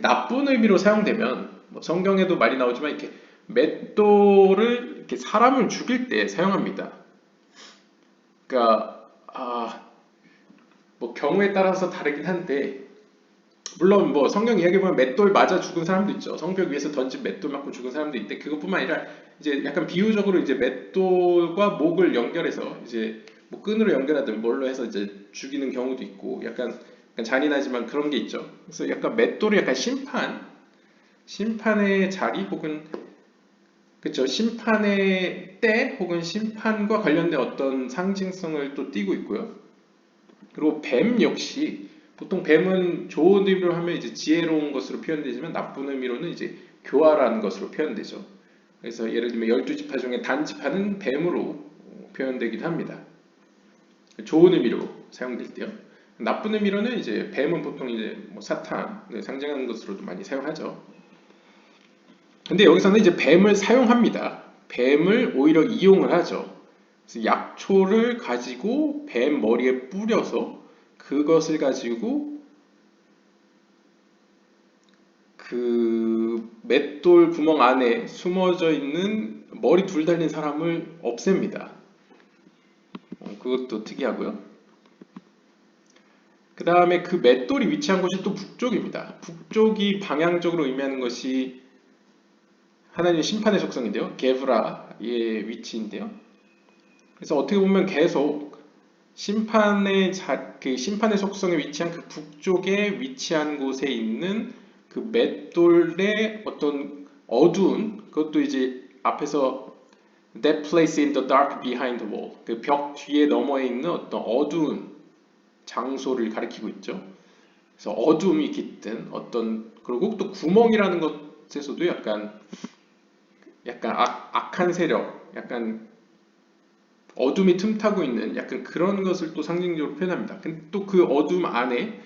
나쁜 의미로 사용되면 뭐 성경에도 말이 나오지만 이렇게 맷돌을 이렇게 사람을 죽일 때 사용합니다. 그러니까 뭐 경우에 따라서 다르긴 한데 물론 뭐 성경 이야기 보면 맷돌 맞아 죽은 사람도 있죠. 성벽 위에서 던진 맷돌 맞고 죽은 사람도 있대. 그것뿐만 아니라 이제 약간 비유적으로 이제 맷돌과 목을 연결해서 이제 뭐 끈으로 연결하든 뭘로 해서 이제 죽이는 경우도 있고 약간 잔인하지만 그런 게 있죠. 그래서 약간 맷돌이 약간 심판의 자리 혹은 그쵸 심판의 때 혹은 심판과 관련된 어떤 상징성을 또 띠고 있고요. 그리고 뱀 역시 보통 뱀은 좋은 의미로 하면 이제 지혜로운 것으로 표현되지만 나쁜 의미로는 이제 교활한 것으로 표현되죠. 그래서 예를 들면 12지파 중에 단지파는 뱀으로 표현되기도 합니다. 좋은 의미로 사용될 때요. 나쁜 의미로는 이제 뱀은 보통 이제 뭐 사탄을 상징하는 것으로도 많이 사용하죠. 근데 여기서는 이제 뱀을 사용합니다. 뱀을 오히려 이용을 하죠. 그래서 약초를 가지고 뱀 머리에 뿌려서 그것을 가지고 그 맷돌 구멍 안에 숨어져 있는 머리 둘 달린 사람을 없앱니다. 그것도 특이하고요. 그 다음에 그 맷돌이 위치한 곳이 또 북쪽입니다. 북쪽이 방향적으로 의미하는 것이 하나님의 심판의 속성인데요. 게브라의 위치인데요. 그래서 어떻게 보면 계속 심판의 속성에 위치한 그 북쪽에 위치한 곳에 있는 그 맷돌의 어떤 어두운 그것도 이제 앞에서 that place in the dark behind the wall 그 벽 뒤에 너머에 있는 어떤 어두운 장소를 가리키고 있죠. 그래서 어둠이 깃든 어떤 그리고 또 구멍이라는 것에서도 약간 악한 세력, 약간 어둠이 틈타고 있는 약간 그런 것을 또 상징적으로 표현합니다. 근데 또 그 어둠 안에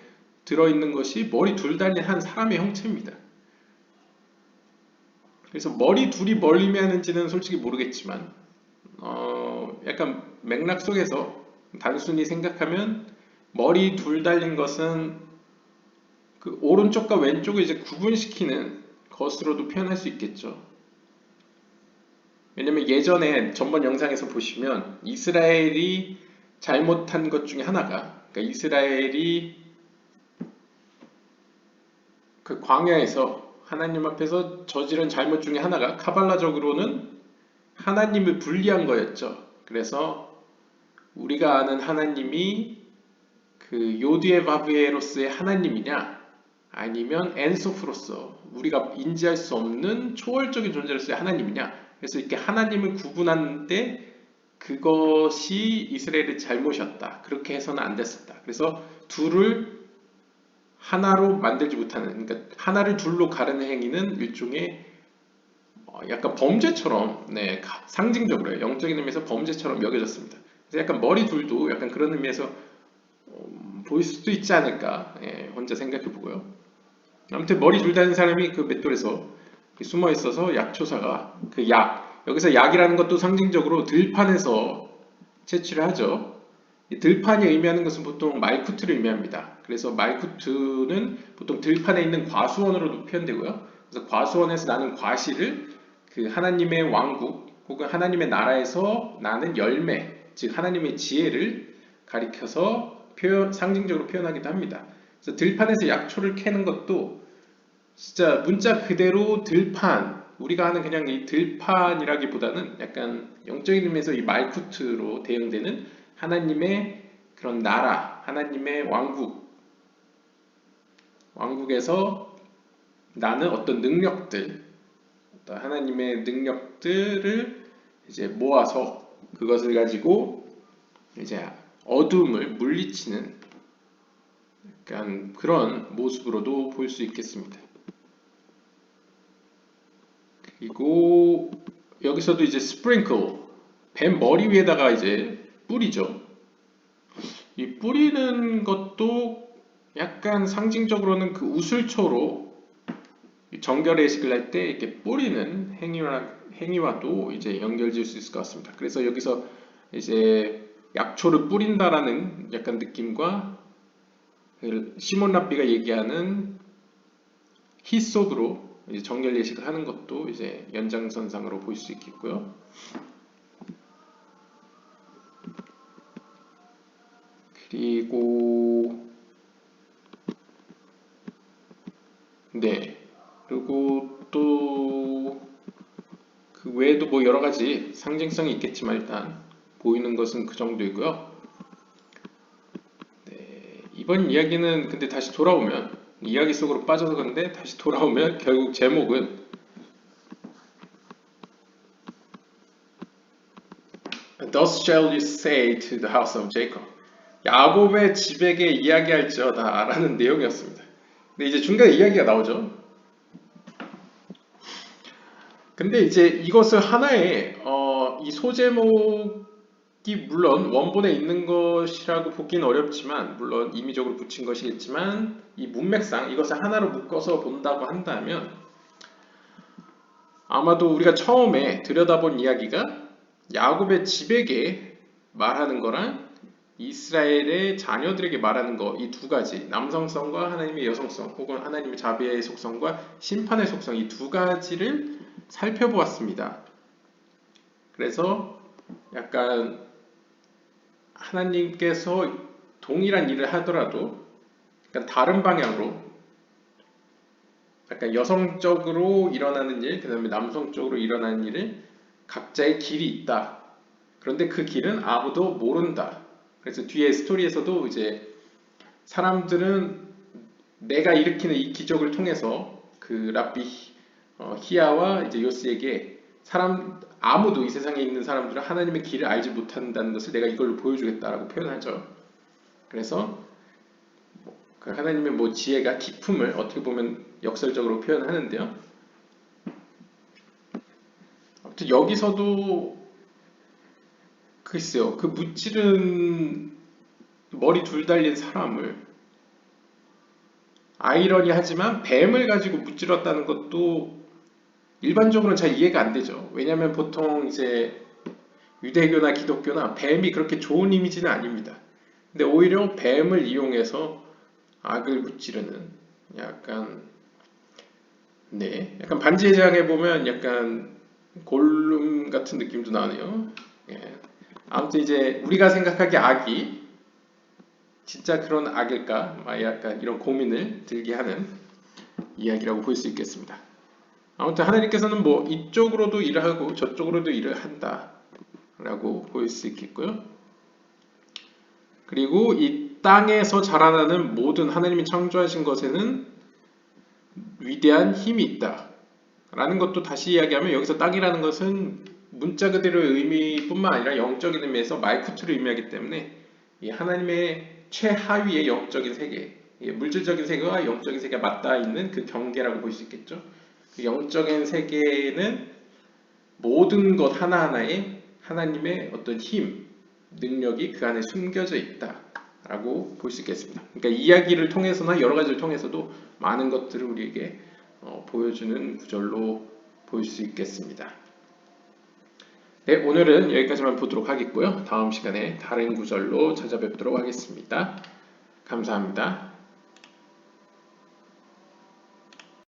들어있는 것이 머리 둘 달린 한 사람의 형체입니다. 그래서 머리 둘이 뭘 의미하는지는 솔직히 모르겠지만 약간 맥락 속에서 단순히 생각하면 머리 둘 달린 것은 그 오른쪽과 왼쪽을 이제 구분시키는 것으로도 표현할 수 있겠죠. 왜냐면 예전에 전번 영상에서 보시면 이스라엘이 잘못한 것 중에 하나가, 그러니까 이스라엘이 그 광야에서 하나님 앞에서 저지른 잘못 중에 하나가 카발라적으로는 하나님을 분리한 거였죠. 그래서 우리가 아는 하나님이 그 요디에 바브에로스의 하나님이냐 아니면 엔소프로서 우리가 인지할 수 없는 초월적인 존재로서의 하나님이냐. 그래서 이렇게 하나님을 구분하는데 그것이 이스라엘의 잘못이었다. 그렇게 해서는 안 됐었다. 그래서 둘을 하나로 만들지 못하는, 그러니까 하나를 둘로 가르는 행위는 일종의 약간 범죄처럼, 네, 상징적으로 영적인 의미에서 범죄처럼 여겨졌습니다. 그래서 약간 머리 둘도 약간 그런 의미에서 보일 수도 있지 않을까, 예, 혼자 생각해 보고요. 아무튼 머리 둘 다는 사람이 그 맷돌에서 숨어 있어서 약초사가 그 여기서 약이라는 것도 상징적으로 들판에서 채취를 하죠. 이 들판이 의미하는 것은 보통 말쿠트를 의미합니다. 그래서 말쿠트는 보통 들판에 있는 과수원으로도 표현되고요. 그래서 과수원에서 나는 과실을 그 하나님의 왕국 혹은 하나님의 나라에서 나는 열매, 즉 하나님의 지혜를 가리켜서 상징적으로 표현하기도 합니다. 그래서 들판에서 약초를 캐는 것도 진짜 문자 그대로 들판, 우리가 하는 그냥 이 들판이라기보다는 약간 영적인 의미에서 이 말쿠트로 대응되는 하나님의 그런 나라, 하나님의 왕국에서 나는 어떤 능력들, 어떤 하나님의 능력들을 이제 모아서 그것을 가지고 이제 어둠을 물리치는 약간 그런 모습으로도 볼 수 있겠습니다. 그리고 여기서도 이제 스프링클, 뱀 머리 위에다가 이제 뿌리죠. 이 뿌리는 것도 약간 상징적으로는 그 우슬초로 정결 예식을 할 때 이렇게 뿌리는 행위와도 이제 연결질 수 있을 것 같습니다. 그래서 여기서 이제 약초를 뿌린다라는 약간 느낌과 시몬 랍비가 얘기하는 히솝으로 이제 정결 예식을 하는 것도 이제 연장선상으로 볼 수 있겠고요. 그리고 네, 그리고 또 그 외에도 뭐 여러 가지 상징성이 있겠지만 일단 보이는 것은 그 정도이고요. 네, 이번 이야기는 근데 다시 돌아오면 이야기 속으로 빠져서 그런데 다시 돌아오면 결국 제목은 Thus shall you say to the house of Jacob. 야곱의 집에게 이야기할지어다 라는 내용이었습니다. 근데 이제 중간에 이야기가 나오죠. 근데 이제 이것을 하나의 이 소제목이 물론 원본에 있는 것이라고 보기는 어렵지만 물론 임의적으로 붙인 것이겠지만 이 문맥상 이것을 하나로 묶어서 본다고 한다면 아마도 우리가 처음에 들여다본 이야기가 야곱의 집에게 말하는 거랑 이스라엘의 자녀들에게 말하는 거, 이 두 가지, 남성성과 하나님의 여성성, 혹은 하나님의 자비의 속성과 심판의 속성, 이 두 가지를 살펴보았습니다. 그래서 약간 하나님께서 동일한 일을 하더라도 약간 다른 방향으로 약간 여성적으로 일어나는 일, 그 다음에 남성적으로 일어나는 일을 각자의 길이 있다. 그런데 그 길은 아무도 모른다. 그래서 뒤에 스토리에서도 이제 사람들은 내가 일으키는 이 기적을 통해서 그 랍비 히야와 이제 요스에게 아무도 이 세상에 있는 사람들은 하나님의 길을 알지 못한다는 것을 내가 이걸로 보여주겠다라고 표현하죠. 그래서 그 하나님의 뭐 지혜가 기품을 어떻게 보면 역설적으로 표현하는데요. 아무튼 여기서도 글쎄요, 그 무찌른 머리 둘 달린 사람을 아이러니하지만 뱀을 가지고 무찔렀다는 것도 일반적으로는 잘 이해가 안 되죠. 왜냐하면 보통 이제 유대교나 기독교나 뱀이 그렇게 좋은 이미지는 아닙니다. 근데 오히려 뱀을 이용해서 악을 무찌르는 약간 네, 약간 반지의 제왕에 보면 약간 골룸 같은 느낌도 나네요. 예. 아무튼 이제 우리가 생각하기에 악이 진짜 그런 악일까? 막 약간 이런 고민을 들게 하는 이야기라고 볼 수 있겠습니다. 아무튼 하나님께서는 뭐 이쪽으로도 일을 하고 저쪽으로도 일을 한다라고 볼 수 있겠고요. 그리고 이 땅에서 자라나는 모든 하나님이 창조하신 것에는 위대한 힘이 있다. 라는 것도 다시 이야기하면 여기서 땅이라는 것은 문자 그대로의 의미뿐만 아니라 영적인 의미에서 말쿠트를 의미하기 때문에 이 하나님의 최하위의 영적인 세계, 물질적인 세계와 영적인 세계가 맞닿아 있는 그 경계라고 볼 수 있겠죠. 그 영적인 세계는 모든 것 하나하나에 하나님의 어떤 힘, 능력이 그 안에 숨겨져 있다라고 볼 수 있겠습니다. 그러니까 이야기를 통해서나 여러 가지를 통해서도 많은 것들을 우리에게 보여주는 구절로 볼 수 있겠습니다. 네, 오늘은 여기까지만 보도록 하겠고요. 다음 시간에 다른 구절로 찾아뵙도록 하겠습니다. 감사합니다.